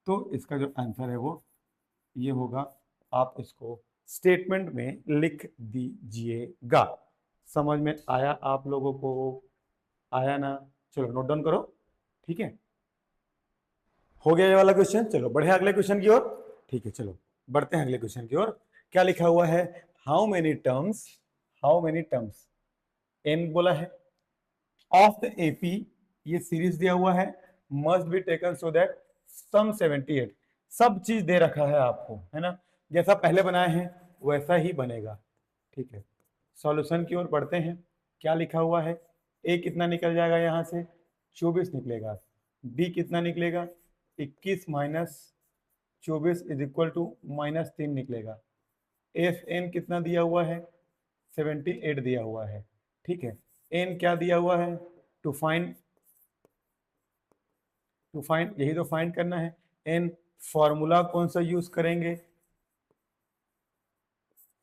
तो इसका जो आंसर है वो ये होगा, आप इसको स्टेटमेंट में लिख दीजिएगा। समझ में आया आप लोगों को, आया ना? चलो नोट डाउन करो, ठीक है। हो गया ये वाला क्वेश्चन, चलो बढ़े अगले क्वेश्चन की ओर। ठीक है, चलो बढ़ते हैं अगले क्वेश्चन की ओर। क्या लिखा हुआ है, how many terms, how many terms, n बोला है, ऑफ द एपी, ये सीरीज दिया हुआ है, must be taken so that sum 78, सब चीज दे रखा है आपको, है ना, जैसा पहले बनाए हैं वैसा ही बनेगा। ठीक है, सॉल्यूशन की ओर बढ़ते हैं। क्या लिखा हुआ है, ए कितना निकल जाएगा यहाँ से, 24 निकलेगा। बी कितना निकलेगा, 21 माइनस 24 इज इक्वल टू -3 निकलेगा। एफ एन कितना दिया हुआ है, 78 दिया हुआ है। ठीक है, एन क्या दिया हुआ है, टू फाइंड, टू फाइंड यही तो फाइंड करना है। एन फॉर्मूला कौन सा यूज करेंगे,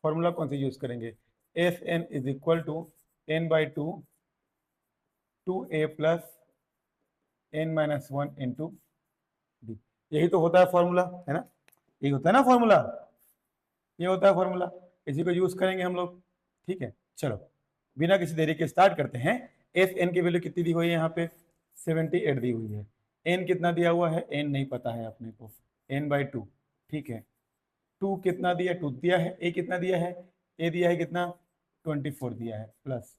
फॉर्मूला कौन सा यूज करेंगे, f N is equal to N by two, 2a plus N minus 1 into D. यही तो होता है फॉर्मूला, है ना, यही होता है ना फॉर्मूला, ये होता है फॉर्मूला, इसी को यूज करेंगे हम लोग। ठीक है, चलो बिना किसी देरी के स्टार्ट करते हैं। एफ एन की वैल्यू कितनी दी हुई है यहाँ पे, 78 दी हुई है। एन कितना दिया हुआ है, एन नहीं पता है अपने को, एन बाई टू। ठीक है, टू कितना दिया, टू दिया है। ए कितना दिया है, ए दिया है कितना, 24 दिया है, प्लस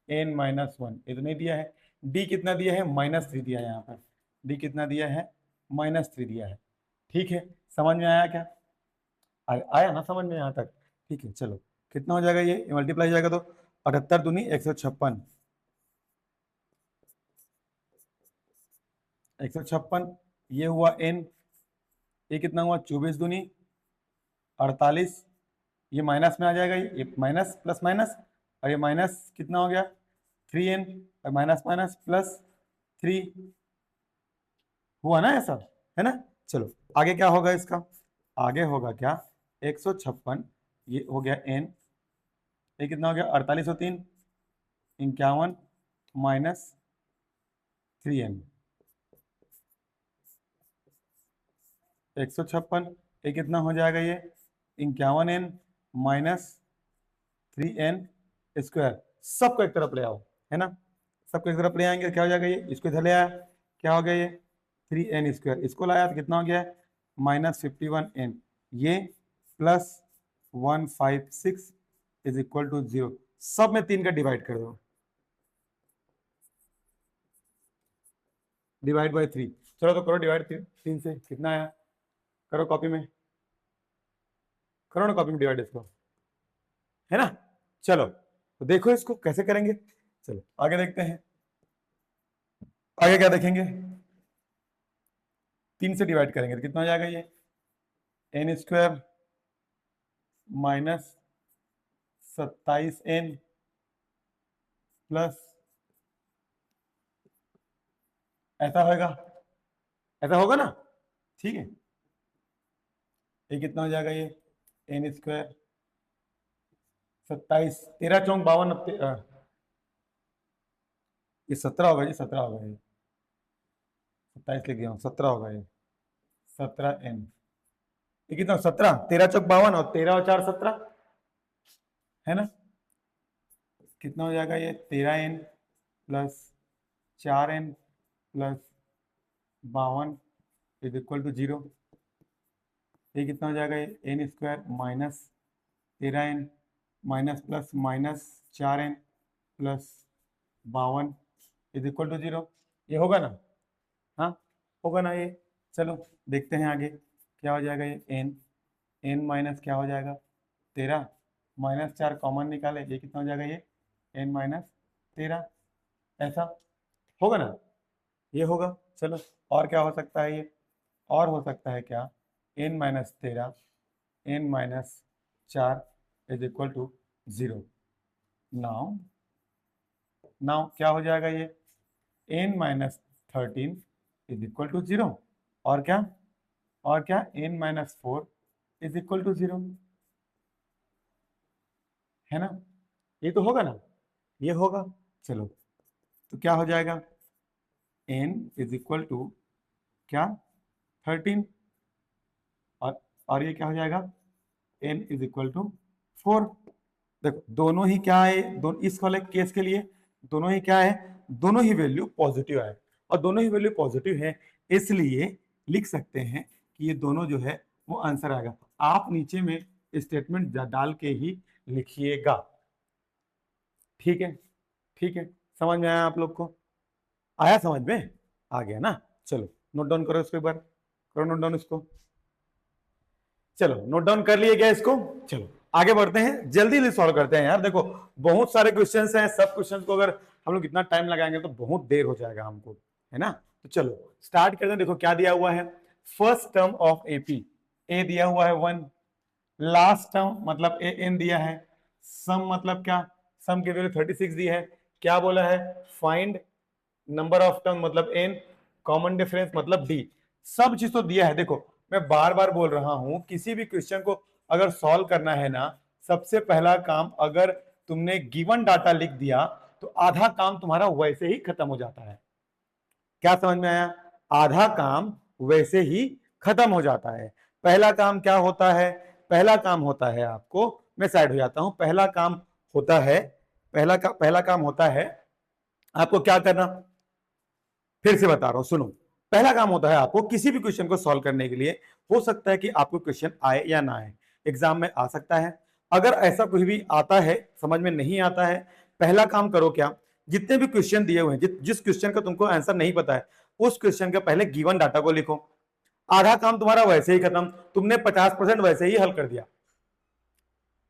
एन माइनस 1, ये तो नहीं दिया है। डी कितना दिया है, -3 दिया है यहाँ पर, डी कितना दिया है, -3 दिया है। ठीक है, समझ में आया क्या, आया ना समझ में यहाँ तक। ठीक है, चलो कितना हो जाएगा, ये मल्टीप्लाई जाएगा तो 78 दूनी 156, 156, ये हुआ एन, ये कितना हुआ, 24 दूनी 48, ये माइनस में आ जाएगा, ये माइनस प्लस माइनस, और ये माइनस कितना हो गया 3n, और माइनस माइनस प्लस 3, हुआ ना ऐसा, है ना। चलो आगे क्या होगा इसका, आगे होगा क्या, 156, ये हो गया n, ये कितना हो गया 48 और 3 51 माइनस 3n, 156, ये कितना हो जाएगा, ये 51n माइनस 3n स्क्वायर। सबको एक तरफ ले आओ, है ना, सबको एक तरफ ले आएंगे, क्या हो जाएगा, ये इसको इधर ले आया, क्या हो गया ये 3n स्क्वायर, इसको लाया तो कितना हो गया -51n, ये प्लस 156 इज इक्वल टू 0। सब में 3 का डिवाइड कर दो, डिवाइड बाय 3। चलो तो करो डिवाइड 3 से, कितना आया, करो कॉपी में, करो ना कॉपी में डिवाइड इसको, है ना। चलो तो देखो इसको कैसे करेंगे, चलो आगे देखते हैं। आगे क्या देखेंगे, 3 से डिवाइड करेंगे तो कितना हो जाएगा, ये n square minus 27n plus, ऐसा होगा, ऐसा होगा ना, ठीक है। ये कितना हो जाएगा, ये n स्क्वायर 27, 13 चौक 52, ये 17 होगा जी, 17 होगा ये, 27 लिख गया हूँ, 17 होगा ये, 17n, ये कितना 17, 13 चौक 52 और 13 और 4 17, है ना। कितना हो जाएगा, ये 13n plus 4n plus 52 is equal to 0। ये कितना हो जाएगा, ये n square minus 13n minus plus minus 4n plus 52 is equal to 0। ये होगा ना, हाँ होगा ना ये। चलो देखते हैं आगे क्या हो जाएगा, ये n माइनस क्या हो जाएगा 13, -4 कॉमन निकाले, ये कितना हो जाएगा, ये n माइनस 13, ऐसा होगा ना, ये होगा। चलो और क्या हो सकता है, ये और हो सकता है क्या, n minus 13 n minus 4 is equal to 0। Now now क्या हो जाएगा ये, n minus 13 is equal to 0, और क्या, और क्या, n minus 4 is equal to 0, है ना, ये तो होगा ना, ये होगा। चलो तो क्या हो जाएगा, n इज इक्वल टू क्या, 13, और ये क्या हो जाएगा, n इज इक्वल टू 4। देखो दोनों ही क्या है, दोनों इस वाले केस के लिए दोनों ही क्या है, दोनों ही वैल्यू पॉजिटिव है, और दोनों ही वैल्यू पॉजिटिव है, इसलिए लिख सकते हैं कि ये दोनों जो है वो आंसर आएगा। आप नीचे में स्टेटमेंट डाल के ही लिखिएगा, ठीक है, ठीक है, समझ में आया आप लोग को, आया समझ में, आ गया ना। चलो नोट डाउन करो इसको, एक बार करो नोट डाउन इसको। चलो नोट डाउन कर लिए क्या इसको, चलो आगे बढ़ते हैं, जल्दी सॉल्व करते हैं यार। देखो बहुत सारे क्वेश्चंस हैं, सब क्वेश्चंस को अगर हम लोग इतना टाइम लगाएंगे तो बहुत देर हो जाएगा हमको, है ना। तो चलो स्टार्ट करते हैं। देखो क्या दिया हुआ है, फर्स्ट टर्म ऑफ एपी, ए दिया हुआ है 1, लास्ट टर्म मतलब ए एन दिया है, सम मतलब क्या, सम की वैल्यू 36 दी है, क्या बोला है, फाइंड नंबर ऑफ टर्म मतलब एन, कॉमन डिफरेंस मतलब डी, सब चीज तो दिया है। देखो मैं बार बार बोल रहा हूं, किसी भी क्वेश्चन को अगर सॉल्व करना है ना, सबसे पहला काम, अगर तुमने गिवन डाटा लिख दिया तो आधा काम तुम्हारा वैसे ही खत्म हो जाता है। क्या समझ में आया, आधा काम वैसे ही खत्म हो जाता है। पहला काम क्या होता है, पहला काम होता है आपको, मैं साइड हो जाता हूं, पहला काम होता है, पहला काम होता है आपको क्या करना, फिर से बता रहा हूं सुनो। पहला काम होता है आपको किसी भी क्वेश्चन को सॉल्व करने के लिए, हो सकता है कि आपको क्वेश्चन आए या ना आए, एग्जाम में आ सकता है। अगर ऐसा कुछ भी आता है, समझ में नहीं आता है, पहला काम करो क्या, जितने भी क्वेश्चन दिए हुए हैं, जिस क्वेश्चन का तुमको आंसर नहीं पता है, उस क्वेश्चन के पहले गिवन डाटा को लिखो। आधा काम तुम्हारा वैसे ही खत्म, तुमने 50% वैसे ही हल कर दिया।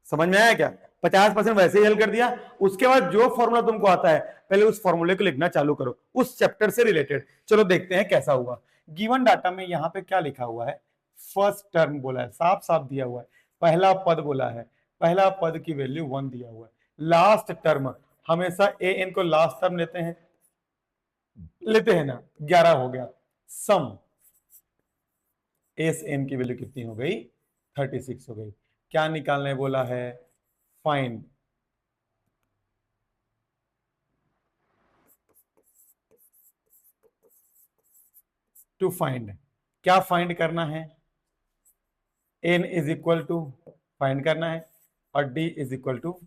समझ में आया क्या, 50% वैसे ही हल कर दिया। उसके बाद जो फॉर्मूला तुमको आता है, पहले उस फॉर्मूले को लिखना चालू करो, उस चैप्टर से रिलेटेड। चलो देखते हैं कैसा हुआ। गिवन डाटा में यहां पे क्या लिखा हुआ है, फर्स्ट टर्म बोला है, साफ साफ दिया हुआ है, पहला पद बोला है, पहला पद की वैल्यू 1 दिया हुआ है, लास्ट टर्म, हमेशा ए एन को लास्ट टर्म लेते हैं, लेते हैं ना, 11 हो गया, सम एस एन की वैल्यू कितनी हो गई, 36 हो गई। क्या निकालने बोला है, फाइंड टू फाइंड, क्या फाइंड करना है, n is equal to find करना है, और d is equal to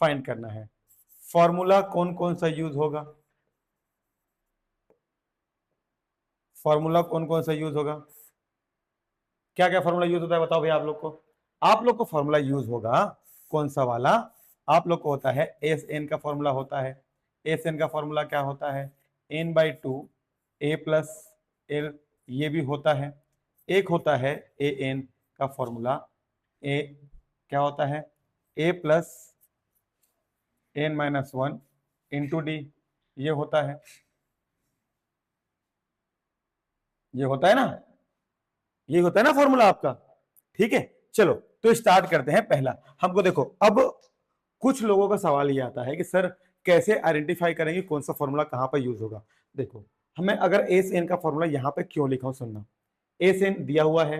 find करना है। फॉर्मूला कौन कौन सा यूज होगा, फॉर्मूला कौन कौन सा यूज होगा, क्या क्या फॉर्मूला यूज होता है बताओ भैया आप लोग को। आप लोग को फॉर्मूला यूज होगा कौन सा वाला, आप लोग को होता है एस एन का फॉर्मूला होता है। एस एन का फॉर्मूला क्या होता है, n by two A plus l, ये भी होता है। एक होता है ए एन का फॉर्मूला, ए क्या होता है, a plus N minus 1 into D, ये होता है, ये होता है ना, ये होता है ना फॉर्मूला आपका, ठीक है। चलो तो स्टार्ट करते हैं। पहला हमको देखो, अब कुछ लोगों का सवाल ये आता है कि सर कैसे आइडेंटिफाई करेंगे कौन सा फॉर्मूला कहां पर यूज होगा। देखो हमें अगर एस एन का फॉर्मूला यहां पे क्यों लिखा हूं, सुनना, एस एन दिया हुआ है,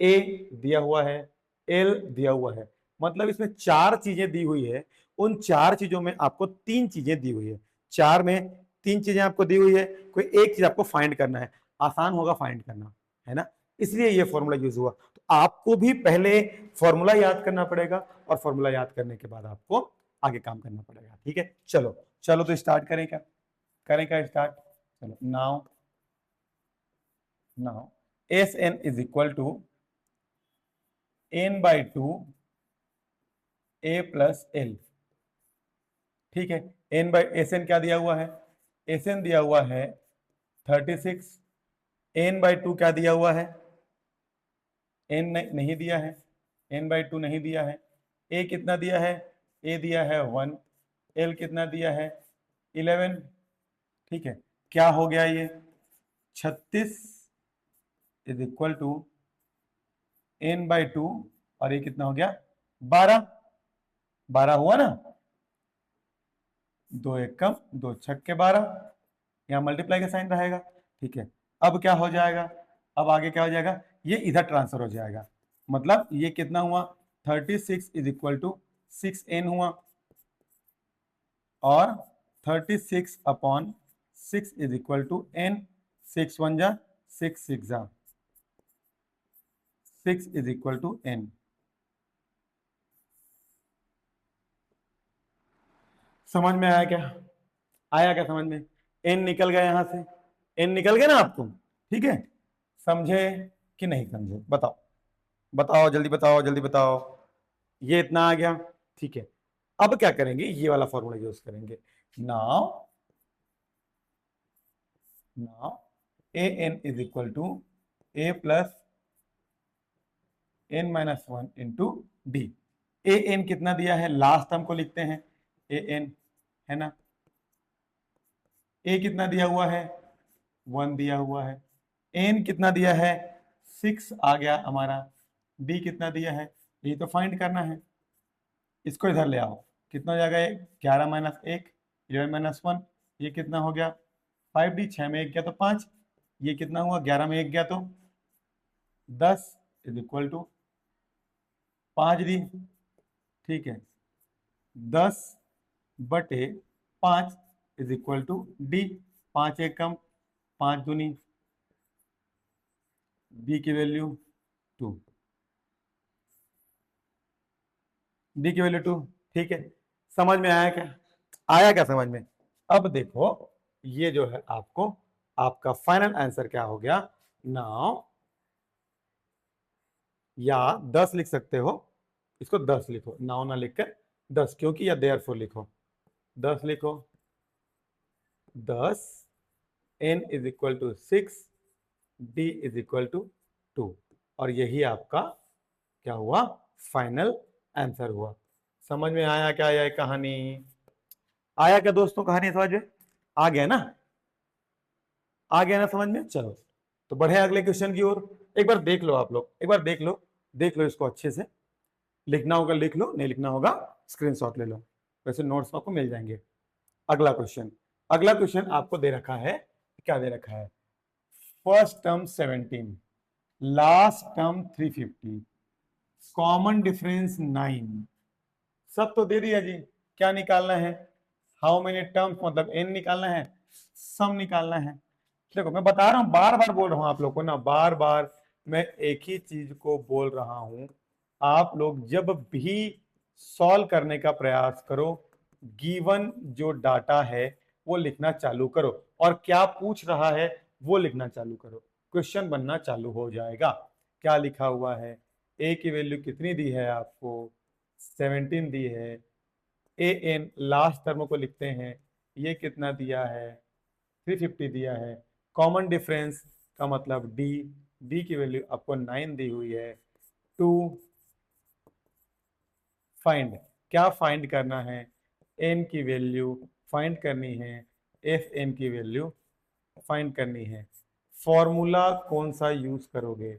ए दिया हुआ है, एल दिया हुआ है, मतलब इसमें चार चीजें दी हुई है, उन चार चीजों में आपको तीन चीजें दी हुई है, चार में तीन चीजें आपको दी हुई है, कोई एक चीज आपको फाइंड करना है, आसान होगा फाइंड करना, है ना, इसलिए ये फॉर्मूला यूज हुआ। तो आपको भी पहले फॉर्मूला याद करना पड़ेगा, और फॉर्मूला याद करने के बाद आपको आगे काम करना पड़ेगा, ठीक है। चलो चलो तो स्टार्ट करें क्या, करें क्या स्टार्ट, चलो now, now s N is equal to N by two A plus L, ठीक है। एन बाई एस एन क्या दिया हुआ है, एस एन दिया हुआ है 36, एन बाई टू क्या दिया हुआ है, एन नहीं दिया है, एन बाई टू नहीं दिया है, ए कितना दिया है, ए दिया है 1, एल कितना दिया है 11, ठीक है। क्या हो गया ये 36 is equal to N by two, और ये कितना हो गया 12, 12 हुआ ना, 2 एक कम 2 छक्के 12, यहाँ मल्टीप्लाई का साइन रहेगा। ठीक है, अब क्या हो जाएगा, अब आगे क्या हो जाएगा, ये इधर ट्रांसफर हो जाएगा, मतलब ये कितना हुआ 36 इज इक्वल टू 6n हुआ, और 36 upon 6 is equal to n, 6 1 जा 6 6 जा 6 इज इक्वल टू n। समझ में आया क्या, आया क्या समझ में, n निकल गया यहां से, n निकल गया ना आपको, ठीक है, समझे कि नहीं समझे, बताओ बताओ जल्दी बताओ जल्दी बताओ, ये इतना आ गया। ठीक है, अब क्या करेंगे, ये वाला फॉर्मूला यूज करेंगे, now now A N is equal to A plus n minus 1 into d. A n कितना दिया है, लास्ट टर्म को लिखते हैं, ए एन है ना, ए कितना दिया हुआ है 1 दिया हुआ है, एन कितना दिया है 6 आ गया हमारा, डी कितना दिया है, ये तो फाइंड करना है, इसको इधर ले आओ, कितना हो जाएगा, 11 माइनस 1 11 माइनस 1, ये कितना हो गया 5d, 6 में 1 गया तो 5, ये कितना हुआ 11 में 1 गया तो 10 इज इक्वल टू 5d। ठीक है, 10 बटे 5 इज इक्वल टू डी, 5 एक कम 5 दूनी, डी की वैल्यू 2, डी की वैल्यू 2। ठीक है, समझ में आया क्या, आया क्या समझ में। अब देखो ये जो है आपको आपका फाइनल आंसर क्या हो गया, नाउ या 10 लिख सकते हो, इसको 10 लिखो, नाउ ना लिखकर 10, क्योंकि या देयरफॉर लिखो, 10 लिखो, 10 n is equal to 6, d is equal to 2, और यही आपका क्या हुआ, फाइनल आंसर हुआ। समझ में आया क्या यह कहानी, आया क्या दोस्तों कहानी समझ में, आ गया ना, आ गया ना समझ में। चलो तो बढ़े अगले क्वेश्चन की ओर, एक बार देख लो आप लोग, एक बार देख लो इसको अच्छे से, लिखना होगा लिख लो, नहीं लिखना होगा स्क्रीनशॉट ले लो, वैसे नोट्स आपको मिल जाएंगे। अगला क्वेश्चन, अगला क्वेश्चन आपको दे रखा है, क्या दे रखा है, first term 17, last term 350, common difference 9, सब तो दे दिया जी, क्या निकालना है, हाउ मेनी टर्म्स, मतलब n निकालना है, सम निकालना है। देखो मैं बता रहा हूं, बार बार बोल रहा हूं आप लोग को ना, बार बार मैं एक ही चीज को बोल रहा हूं, आप लोग जब भी सॉल्व करने का प्रयास करो, गिवन जो डाटा है वो लिखना चालू करो, और क्या पूछ रहा है वो लिखना चालू करो, क्वेश्चन बनना चालू हो जाएगा। क्या लिखा हुआ है, ए की वैल्यू कितनी दी है आपको, 17 दी है, ए एन लास्ट टर्म को लिखते हैं, ये कितना दिया है 350 दिया है, कॉमन डिफरेंस का मतलब डी, डी की वैल्यू आपको 9 दी हुई है, 2 फाइंड, क्या फाइंड करना है, एन की वैल्यू फाइंड करनी है, एफ एन की वैल्यू फाइंड करनी है। फॉर्मूला कौन सा यूज करोगे,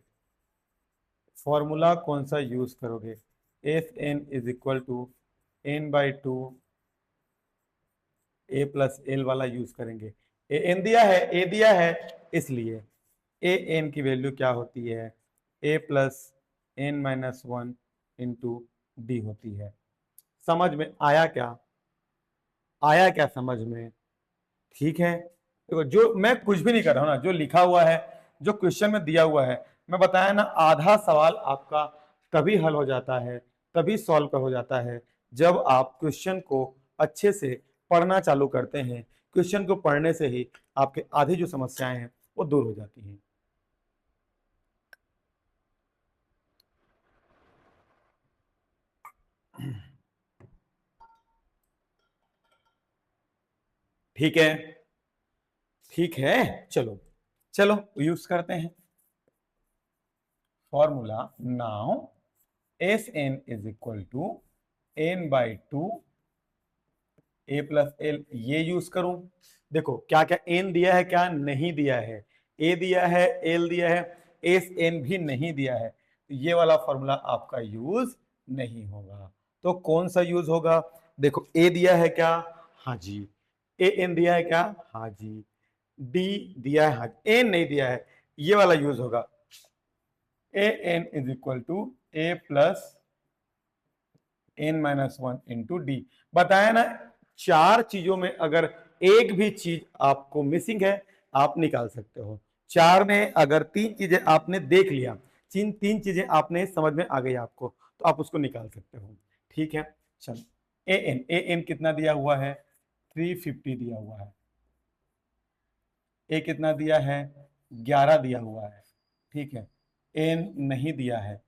फॉर्मूला कौन सा यूज करोगे, f N is equal to N by 2 a plus l वाला यूज करेंगे, ए एन दिया है, ए दिया है, इसलिए ए एन की वैल्यू क्या होती है, a plus N minus 1 into d होती है। समझ में आया क्या, आया क्या समझ में, ठीक है। देखो जो मैं कुछ भी नहीं कर रहा हूं ना, जो लिखा हुआ है, जो क्वेश्चन में दिया हुआ है, मैं बताया ना, आधा सवाल आपका तभी हल हो जाता है, तभी सॉल्व कर हो जाता है, जब आप क्वेश्चन को अच्छे से पढ़ना चालू करते हैं। क्वेश्चन को पढ़ने से ही आपके आधी जो समस्याएं हैं वो दूर हो जाती हैं। ठीक है, ठीक है, चलो चलो यूज करते हैं formula, now s N is equal to N by 2 a plus l, ये यूज करूं, देखो क्या क्या एन दिया है, क्या नहीं दिया है, ए दिया है, एल दिया है, एस एन भी नहीं दिया है, ये वाला फॉर्मूला आपका यूज नहीं होगा। तो कौन सा यूज होगा, देखो ए दिया है क्या, हाँ जी। ए एन दिया है क्या? हाँ जी। डी दिया है? हाँ। एन नहीं दिया है, ये वाला यूज होगा। A N is equal to A plus N minus one into d. बताया ना, चार चीजों में अगर एक भी चीज आपको मिसिंग है आप निकाल सकते हो। चार में अगर तीन चीजें आपने देख लिया, तीन चीजें आपने समझ में आ गई आपको, तो आप उसको निकाल सकते हो। ठीक है, चलो। ए एन कितना दिया हुआ है? 350 दिया हुआ है। ए कितना दिया है? 11 दिया हुआ है। ठीक है, एन नहीं दिया है।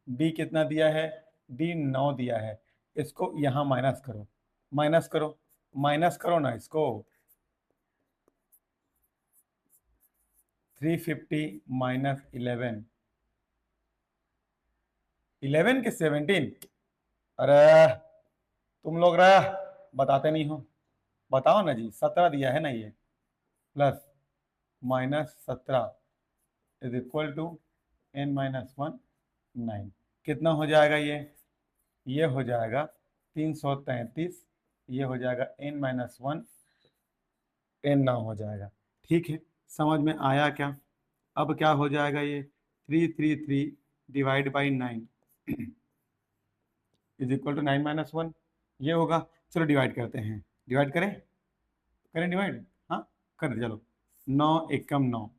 डी कितना दिया है? डी 9 दिया है। इसको यहां माइनस करो, माइनस करो, माइनस करो ना इसको। 350 माइनस 11, 11 के 17। अरे तुम लोग रहा बताते नहीं हो, बताओ ना जी। 17 दिया है ना ये, plus minus 17 is equal to n minus one 9। कितना हो जाएगा ये हो जाएगा 333। ये हो जाएगा एन माइनस वन, एन ना हो जाएगा। ठीक है, समझ में आया क्या? अब क्या हो जाएगा ये? 333 divide by 9 is equal to 9 minus one, ये होगा। चलो डिवाइड करते हैं, डिवाइड करें, करें डिवाइड। हाँ कर, चलो। 9 एकम 9,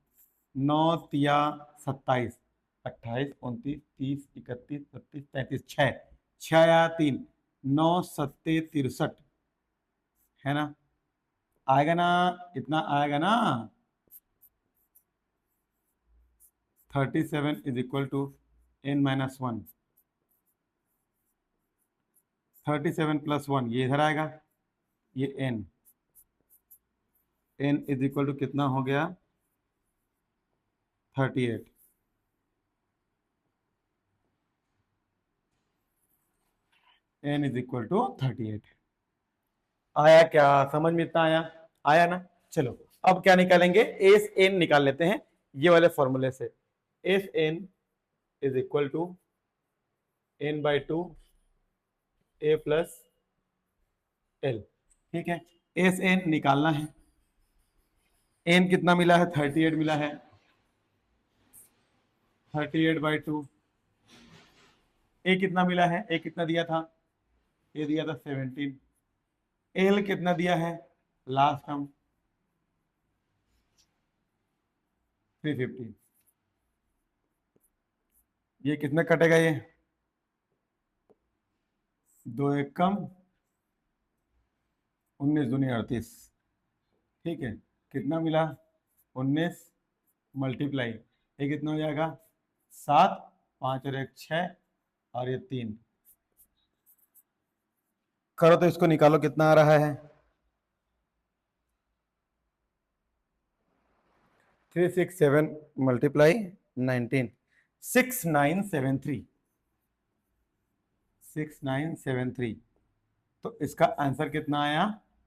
9 तिया 27, 28 29 30 31 32 33, 6 6 या 3, 9 सत्ते 63, है ना? आएगा ना? इतना आएगा ना? 37 is equal to n minus one. 37 plus one ये इधर आएगा, ये n, n is equal to कितना हो गया? 38। N is equal to 38। आया क्या? समझ में इतना आया? आया ना? चलो अब क्या निकालेंगे? एस एन निकाल लेते हैं ये वाले फॉर्मूले से। S N is equal to N by two A plus L. ठीक है, एस एन निकालना है। एन कितना मिला है? 38 मिला है। 38 बाई टू। ए कितना मिला है? ए कितना दिया था? ए दिया था 17। एल कितना दिया है? Last term 350। ये कितना कटेगा? ये दो एक कम 19 दूनी 38। ठीक है, कितना मिला? 19 मल्टीप्लाई, ये कितना हो जाएगा? 7, 5 और 1 6, और ये 3। करो तो इसको निकालो कितना आ रहा है? 367 मल्टीप्लाई 19, 6973, 6973। तो इसका आंसर कितना आया?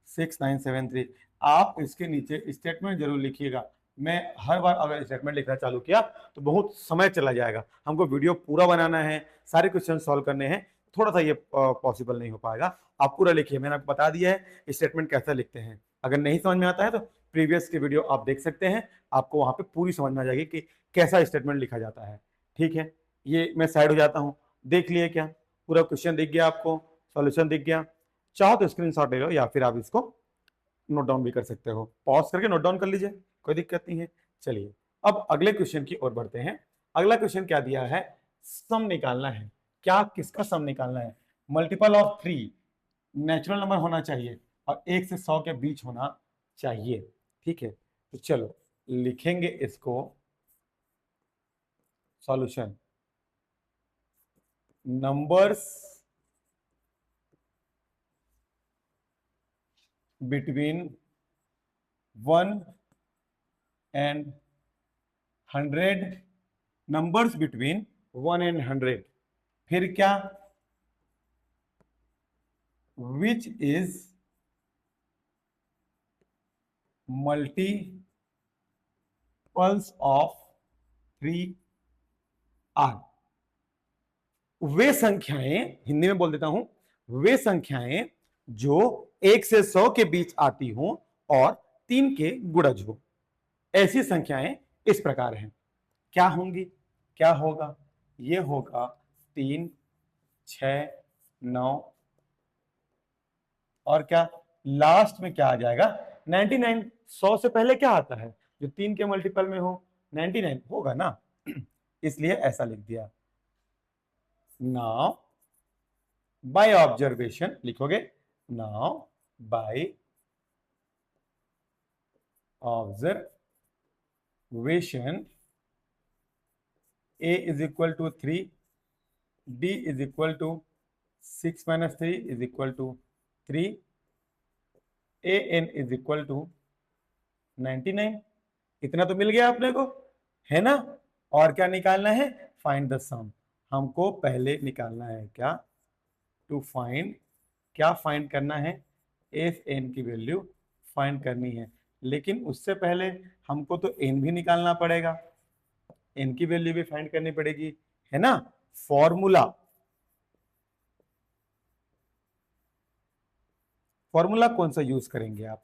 6973। आप इसके नीचे स्टेटमेंट जरूर लिखिएगा। मैं हर बार अगर स्टेटमेंट लिखना चालू किया तो बहुत समय चला जाएगा, हमको वीडियो पूरा बनाना है, सारे क्वेश्चन सॉल्व करने हैं, थोड़ा सा ये पॉसिबल नहीं हो पाएगा। आप पूरा लिखिए, मैंने आपको बता दिया है स्टेटमेंट कैसे लिखते हैं। अगर नहीं समझ में आता है तो प्रीवियस की वीडियो आप देख सकते हैं, आपको वहां पे पूरी समझ में आ जाएगी कि कैसा स्टेटमेंट लिखा जाता है। ठीक है, ये मैं साइड हो जाता हूँ। देख लिए क्या? पूरा क्वेश्चन दिख गया आपको, सॉल्यूशन दिख गया? चाहो तो स्क्रीनशॉट ले लो या फिर आप इसको नोट डाउन भी कर सकते हो, पॉज करके नोट डाउन कर लीजिए, कोई दिक्कत नहीं है। चलिए अब अगले क्वेश्चन की ओर बढ़ते हैं। अगला क्वेश्चन क्या दिया है? सम निकालना है। क्या? किसका सम निकालना है? मल्टीपल ऑफ 3 नेचुरल नंबर होना चाहिए और 1 से 100 के बीच होना चाहिए। ठीक है, तो चलो लिखेंगे इसको solution. Numbers between 1 and 100, numbers between 1 and 100। फिर क्या? Which is multiples of 3 are. वे संख्याएं, हिंदी में बोल देता हूं, वे संख्याएं जो 1 से 100 के बीच आती हो और 3 के गुणज हो। ऐसी संख्याएं इस प्रकार हैं। क्या होंगी, क्या होगा? ये होगा 3, 6, 9 और क्या लास्ट में क्या आ जाएगा? 99। 100 से पहले क्या आता है जो 3 के मल्टीपल में हो? 99 होगा ना, इसलिए ऐसा लिख दिया। नाउ बाय ऑब्जर्वेशन लिखोगे, now by observation a is equal to 3, b is equal to 6 minus 3 is equal to 3, an is equal to 99। इतना तो मिल गया अपने को, है ना? और क्या निकालना है? फाइंड द सम। हमको पहले निकालना है क्या? टू फाइंड, क्या फाइंड करना है? एफ एन की वैल्यू फाइंड करनी है। लेकिन उससे पहले हमको तो एन भी निकालना पड़ेगा, एन की वैल्यू भी फाइंड करनी पड़ेगी, है ना? फॉर्मूला, फॉर्मूला कौन सा यूज करेंगे आप?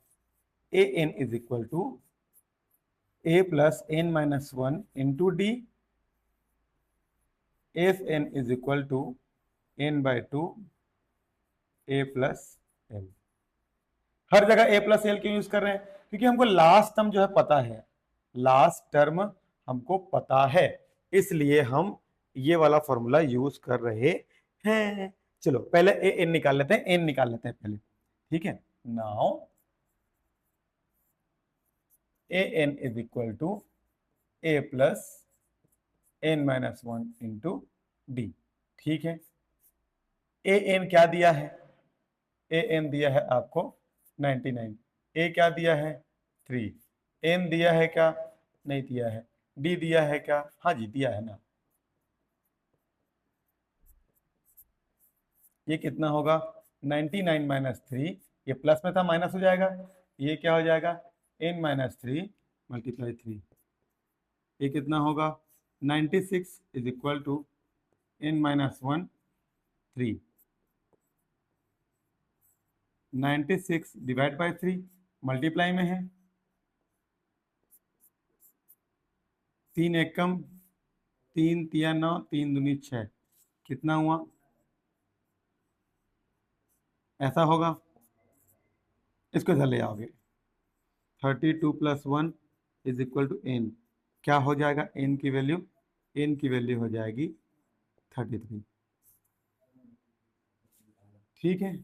A N is equal to A plus N minus 1 into d, f N is equal to n by 2 a plus l. हर जगह ए प्लस एल क्यों यूज कर रहे हैं? क्योंकि हमको लास्ट टर्म जो है पता है, लास्ट टर्म हमको पता है, इसलिए हम ये वाला फॉर्मूला यूज कर रहे हैं। चलो पहले ए एन निकाल लेते हैं, एन निकाल लेते हैं पहले, ठीक है? Now A N is equal to A plus N minus 1 into D, ठीक है? ए एन क्या दिया है? ए एन दिया है आपको 99, ए क्या दिया है? 3, एन दिया है क्या? नहीं दिया है। डी दिया है क्या? हाँ जी दिया है ना। ये कितना होगा? 99 माइनस 3, ये प्लस में था माइनस हो जाएगा, ये क्या हो जाएगा? n माइनस 3 मल्टीप्लाई 3, ये कितना होगा? 96 is equal to n minus 1 3, 96 divide by 3 multiply में है, 3 एकम 3 तिया 9 3 दूनी 6, कितना हुआ? ऐसा होगा, इसको इधर ले आओगे, 32 plus 1 is equal to n, क्या हो जाएगा? n की वैल्यू, n की वैल्यू हो जाएगी 33, ठीक है?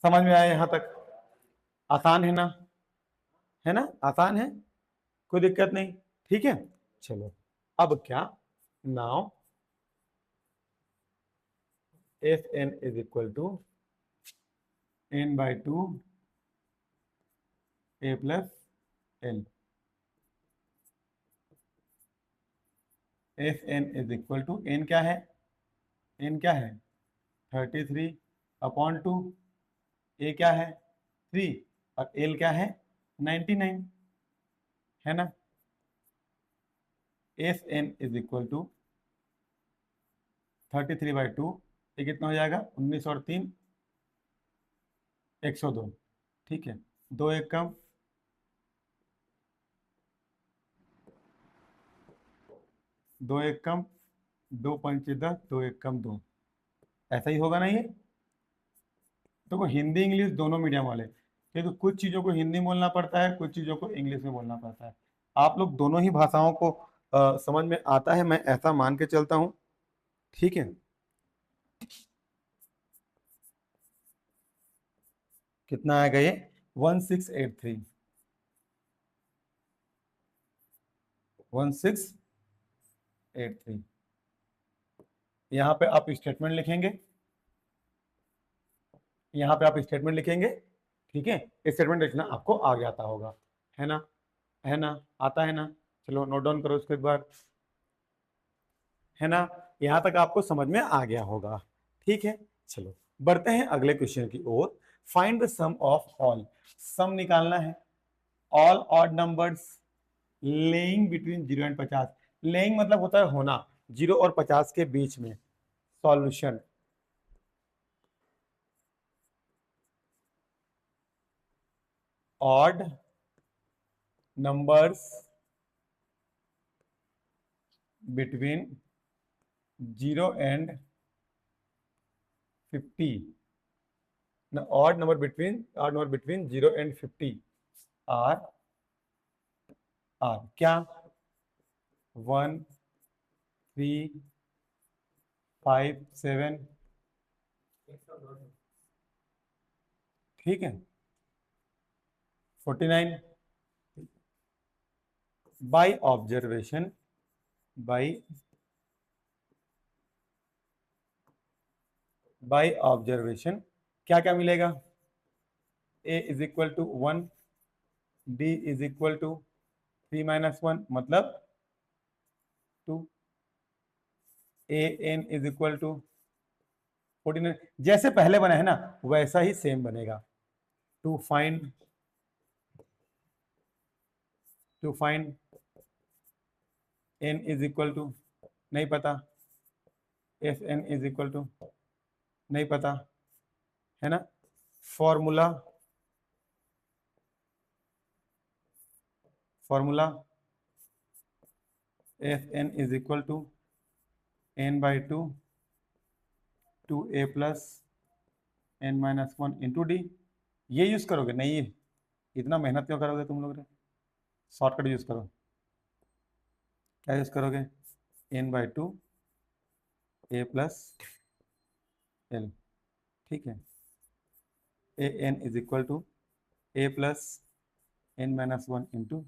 समझ में आया यहां तक? आसान है ना? है ना? आसान है, कोई दिक्कत नहीं, ठीक है? चलो अब क्या? Now f N is equal to n by 2 a plus l, f N is equal to n क्या है? एन क्या है? 33 अपॉन 2, ए क्या है? 3 और एल क्या है? 99, है ना? F N is equal to 33 by 2, ये कितना हो जाएगा? 19 और 3 102, ठीक है? 2 एक कम, 2 एक कम, 2 पंचे 10, 2 एक कम 2, ऐसा ही होगा ना ये? तो हिंदी इंग्लिश दोनों मीडियम वाले, क्योंकि कुछ चीज़ों को हिंदी बोलना पड़ता है, कुछ चीज़ों को इंग्लिश में बोलना पड़ता है। आप लोग दोनों ही भाषाओं को समझ में आता है, मैं ऐसा मान के चलता हूं, ठीक है? कितना आएगा ये? 1683, 1683। यहाँ पे आप स्टेटमेंट लिखेंगे, यहाँ पे आप स्टेटमेंट लिखेंगे, ठीक है? स्टेटमेंट लिखना आपको आगे आता होगा, है ना? है ना? आता है ना? चलो नोट डाउन करो इसको एक बार, है ना? यहाँ तक आपको समझ में आ गया होगा, ठीक है? चलो बढ़ते हैं अगले क्वेश्चन की ओर। Find the sum of all, sum निकालना है all odd numbers lying between 0 and 50। Lying मतलब होता है होना, 0 और 50 के बीच में। Solution, odd numbers between 0 and 50, odd number between 0 and 50 are क्या 1 3 5 7, ठीक है 49। बाय ऑब्जर्वेशन क्या क्या मिलेगा? a is equal to 1, d is equal to 3 - 1 मतलब 2, a n is equal to 49। जैसे पहले बना है ना वैसा ही सेम बनेगा। To find n is equal to नहीं पता, F N is equal to नहीं पता, है ना। Formula F N is equal to n/2 2a plus n-1 into D. ये यूज करोगे? नहीं, इतना मेहनत क्यों करोगे तुम लोग? शॉर्टकट यूज करो। क्या यूज करोगे? n/2 a प्लस l, ठीक है। A N is equal to a plus n-1 into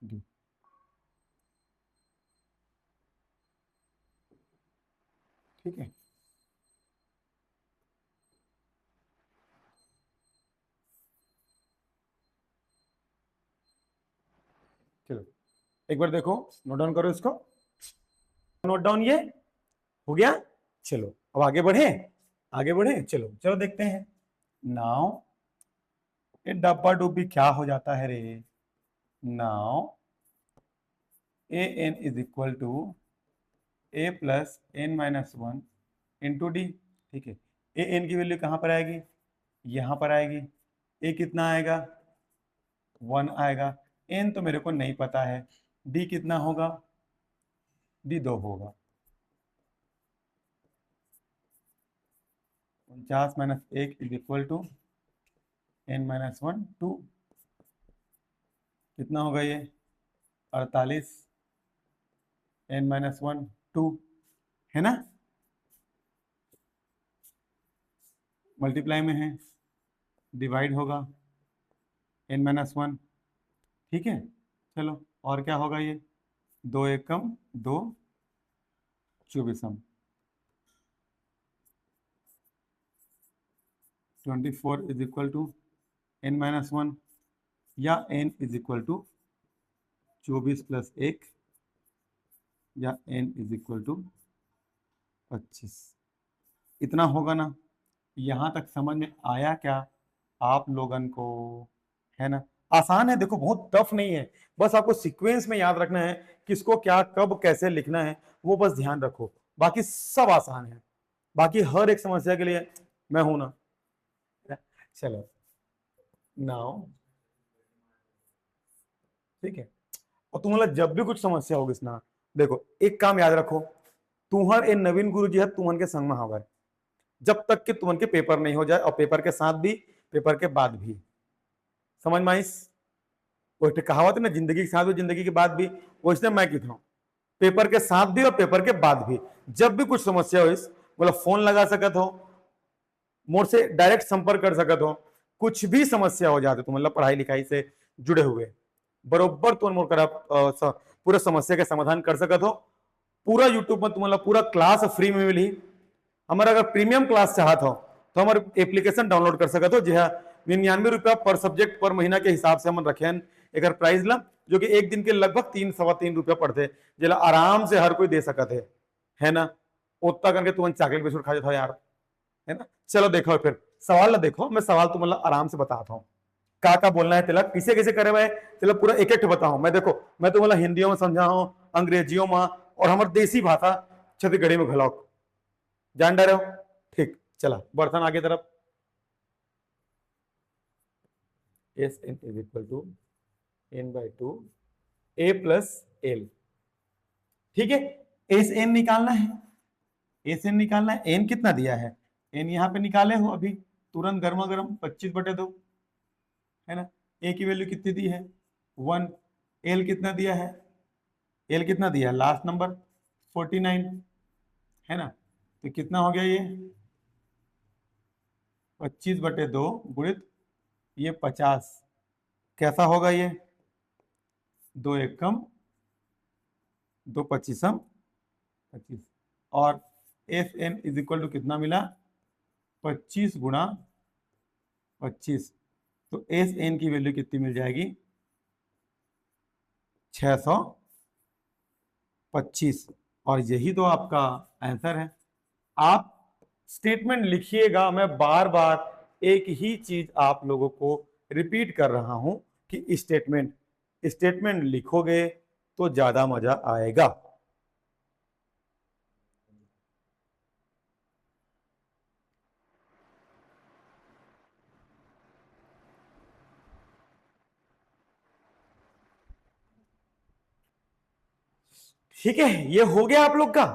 D. ठीक है, चलो एक बार देखो, नोट डाउन करो इसको। नोट डाउन ये हो गया। चलो अब आगे बढ़े, चलो देखते हैं। नाउ ये डब्बा डुब्बी क्या हो जाता है रे? Now A N is equal to a plus n-1 into D, ठीक है। ए एन की वैल्यू कहां पर आएगी? यहां पर आएगी। a कितना आएगा? 1 आएगा। n तो मेरे को नहीं पता है। d कितना होगा? d 2 होगा। 49 - 1 इज इक्वल टू n-1 2, कितना होगा ये? 48 n-1 2, है ना। मल्टीप्लाई में है, डिवाइड होगा n-1, ठीक है। चलो और क्या होगा? ये 2 एकम 2 24 24 इज इक्वल टू n-1 या n is equal to 24 plus 1 या n इज इक्वल टू 25। इतना होगा ना। यहां तक समझ में आया क्या आप लोगन को? है ना, आसान है। देखो बहुत टफ नहीं है, बस आपको सीक्वेंस में याद रखना है किसको क्या कब कैसे लिखना है, वो बस ध्यान रखो। बाकी सब आसान है, बाकी हर एक समस्या के लिए मैं हूं ना। चलो नाउ, ठीक है। और तुम्हारा जब भी कुछ समस्या होगी ना, देखो एक काम याद रखो, तुम्हार ए नवीन गुरु जी है तुमन के संग में हवा, जब तक कि तुमन के पेपर नहीं हो जाए, और पेपर के साथ भी पेपर के बाद भी। समझ में आइस? वो कहावत है ना, जिंदगी के साथ भी जिंदगी के बाद भी, वैसे मैं कहता हूँ पेपर के साथ भी और पेपर के बाद भी जब भी कुछ समस्या हो, बोला फोन लगा सकत हो, मोर से डायरेक्ट संपर्क कर सकत हो। कुछ भी समस्या हो जाते तो मतलब पढ़ाई लिखाई से जुड़े हुए, बरोबर तुम मोर करा पूरा समस्या के समाधान कर सकत हो। पूरा यूट्यूब में तुम्हारा पूरा क्लास फ्री में मिली। हमारा अगर प्रीमियम क्लास चाहत हो तो हमारे एप्लीकेशन डाउनलोड कर सकते हो, जी हाँ। 99 रुपया पर सब्जेक्ट पर महीना के हिसाब से हम रखे हैं एक प्राइस ला, जो कि एक दिन के लगभग 3-3.25 रुपया पड़ते, जिला आराम से हर कोई दे सकते है ना। उतना करके तुम चॉकलेट बिस्कुट खा जाता हो यार, है ना। चलो देखो फिर सवाल ला देखो, मैं सवाल तुम्हारा आराम से बताता हूँ का बोलना है तिलक, किसे किसे करे हुए तिलक पूरा एक एक बताऊं मैं। देखो मैं तुम्हारा हिंदियों में समझा हूं, अंग्रेजियों में, और हमारे देसी भाषा छत्तीसगढ़ी में घलाओ, जान डरे हो? ठीक, चला बर्तन आगे तरफ। S N is equal to n/2 a plus L. ठीक है, एस एन निकालना है, एस एन निकालना है। एन कितना दिया है, एन यहां पे निकाले हो अभी तुरंत गर्मा गर्म, 25/2 है ना। ए की वैल्यू कितनी दी है 1, एल कितना दिया है, एल कितना दिया है लास्ट नंबर 49 है ना। तो कितना हो गया ये 25/2 गुणित ये 50, कैसा होगा ये 2 एकम 2 पच्चीसम 25, और S N is equal to कितना मिला 25 गुणा 25, तो एस एन की वैल्यू कितनी मिल जाएगी 625, और यही तो आपका आंसर है। आप स्टेटमेंट लिखिएगा, मैं बार बार एक ही चीज आप लोगों को रिपीट कर रहा हूं कि स्टेटमेंट स्टेटमेंट लिखोगे तो ज्यादा मजा आएगा। ठीक है, ये हो गया आप लोग का,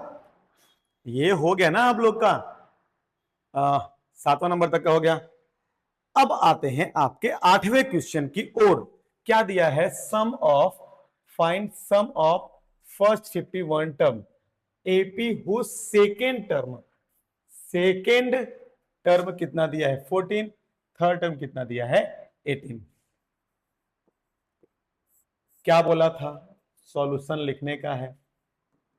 ये हो गया ना आप लोग का 7वां नंबर तक का हो गया। अब आते हैं आपके 8वें क्वेश्चन की ओर। क्या दिया है, sum of find sum of first 51 term AP who second term कितना दिया है 14, थर्ड टर्म कितना दिया है 18। क्या बोला था, सॉल्यूशन लिखने का है,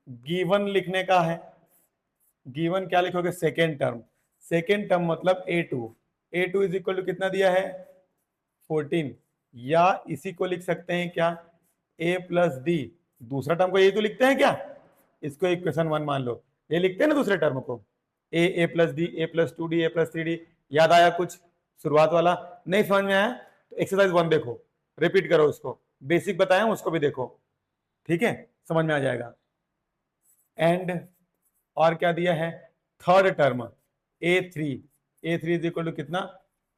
गिवन लिखने का है। गिवन क्या लिखोगे, सेकेंड टर्म मतलब ए टू इज इक्वल टू कितना दिया है 14, या इसी को लिख सकते हैं क्या ए प्लस डी, दूसरा टर्म को ये तो लिखते हैं क्या, इसको इक्वेशन 1 मान लो, ये लिखते हैं ना दूसरे टर्म को, a plus d a plus 2d a plus 3d। याद आया कुछ शुरुआत वाला, नहीं समझ में आया तो एक्सरसाइज 1 देखो, रिपीट करो उसको, बेसिक बताया उसको भी देखो, ठीक है, समझ में आ जाएगा। एंड और क्या दिया है, third term a three is equal to कितना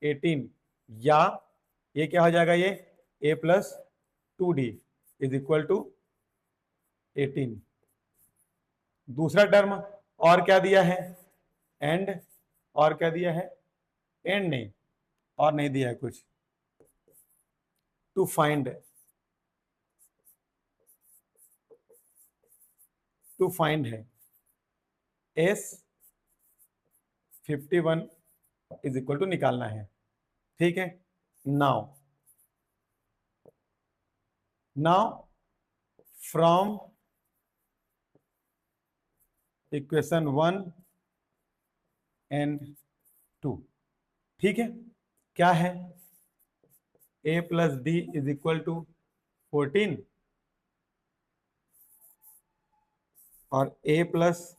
18, या ये क्या हो जाएगा, ये a plus 2d is equal to 18। दूसरा टर्म और क्या दिया है, एंड, और क्या दिया है, एंड नहीं, और नहीं दिया है कुछ। टू फाइंड है एस 51 इज इक्वल टू निकालना है, ठीक है। नाउ फ्रॉम इक्वेशन 1 एंड 2, ठीक है, क्या है a plus d is equal to 14 और a plus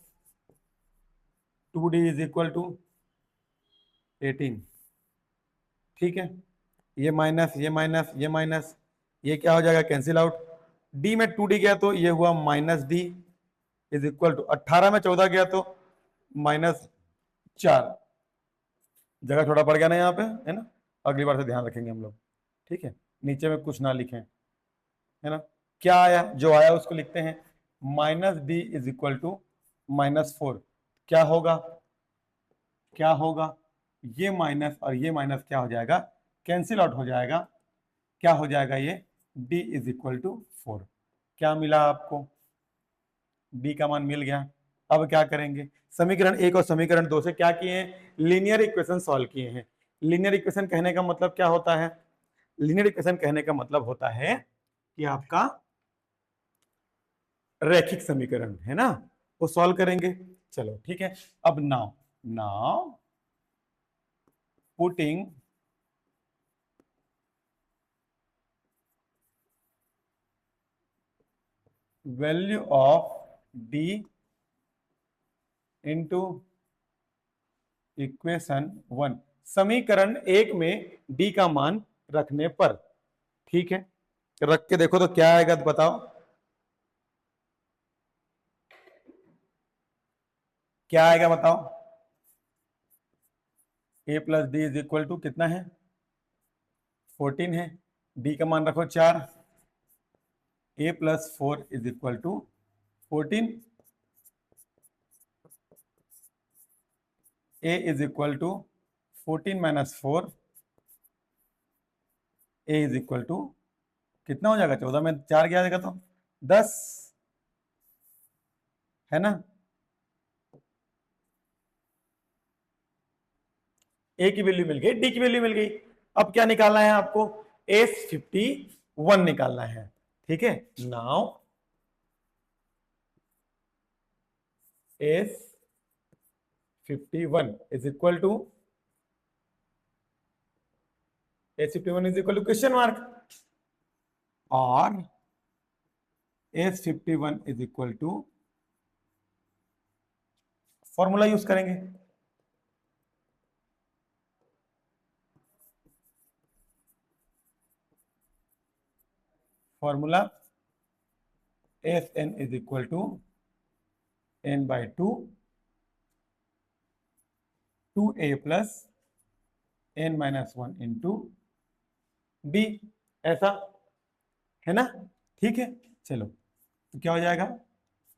2d is equal to 18, ठीक है। ये माइनस ये माइनस ये माइनस, ये क्या हो जाएगा कैंसिल आउट, डी में 2d गया तो ये हुआ minus D is equal to 18 में 14 गया तो -4, जगह थोड़ा बढ़ गया ना यहाँ पे, है ना, अगली बार से ध्यान रखेंगे हम लोग, ठीक है, नीचे में कुछ ना लिखें, है ना। क्या आया, जो आया उसको लिखते हैं, -d इज इक्वल टू -4, क्या होगा, क्या होगा, ये माइनस और ये माइनस क्या हो जाएगा, कैंसिल आउट हो जाएगा, क्या हो जाएगा ये d इज इक्वल टू 4। क्या मिला आपको, d का मान मिल गया। अब क्या करेंगे, समीकरण 1 और समीकरण 2 से क्या किए हैं, लीनियर इक्वेशन सॉल्व किए हैं। लीनियर इक्वेशन कहने का मतलब क्या होता है, लीनियर इक्वेशन कहने का मतलब होता है कि आपका रैखिक समीकरण, है ना, वो सॉल्व करेंगे। चलो ठीक है, अब now putting value of d into equation 1, समीकरण 1 में d का मान रखने पर, ठीक है, रख के देखो तो क्या आएगा, तो बताओ क्या आएगा, बताओ। A plus d is equal to कितना है 14 है, b का मान रखो 4, a plus 4 is equal to 14, a is equal to 14 minus 4, a is equal to कितना हो जाएगा, 14 में 4 क्या जाएगा तो 10, है ना। ए की वैल्यू मिल गई, डी की वैल्यू मिल गई। अब क्या निकालना है आपको, S51 निकालना है, ठीक है। Now S51 is equal to, S51 is equal to question mark, और S51 is equal to formula use करेंगे, formula Sn is equal to n/2 2a plus n-1 into b, ऐसा है ना, ठीक है। चलो तो क्या हो जाएगा,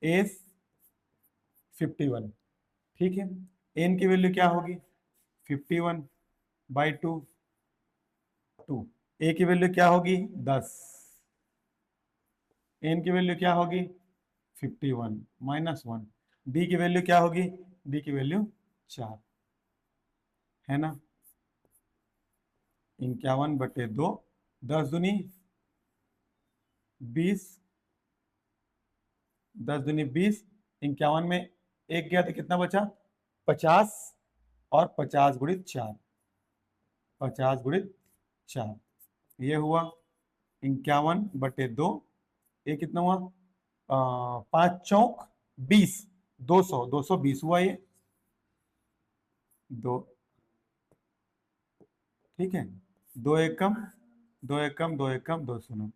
S51, ठीक है। n की वैल्यू क्या होगी 51/2, 2, a की वैल्यू क्या होगी 10, n की वैल्यू क्या होगी 51 माइनस 1, b की वैल्यू क्या होगी, b की वैल्यू 4, है ना। 51/2, 10 दूनी 20, 10 दूनी 20, 51 में एक गया तो कितना बचा 50, और 50 गुणित 4, 50 गुणित 4, ये हुआ 51/2, ये कितना हुआ 5 चौक 20, 200, 220 हुआ ये, दो, ठीक है, 2 एकम 2 एकम 2 एकम 2 शून्य,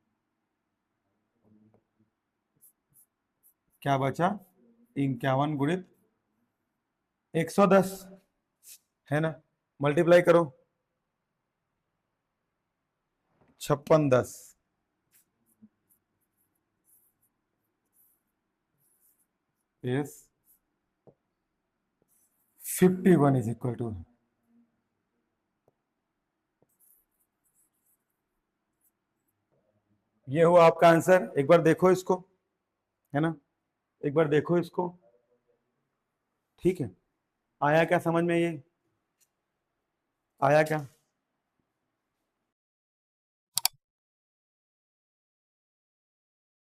क्या बचा 51 गुणित 110, है ना। मल्टीप्लाई करो, 5610, yes 51 इज इक्वल टू, ये हुआ आपका आंसर। एक बार देखो इसको, है ना, एक बार देखो इसको, ठीक है। आया क्या समझ में, ये आया क्या।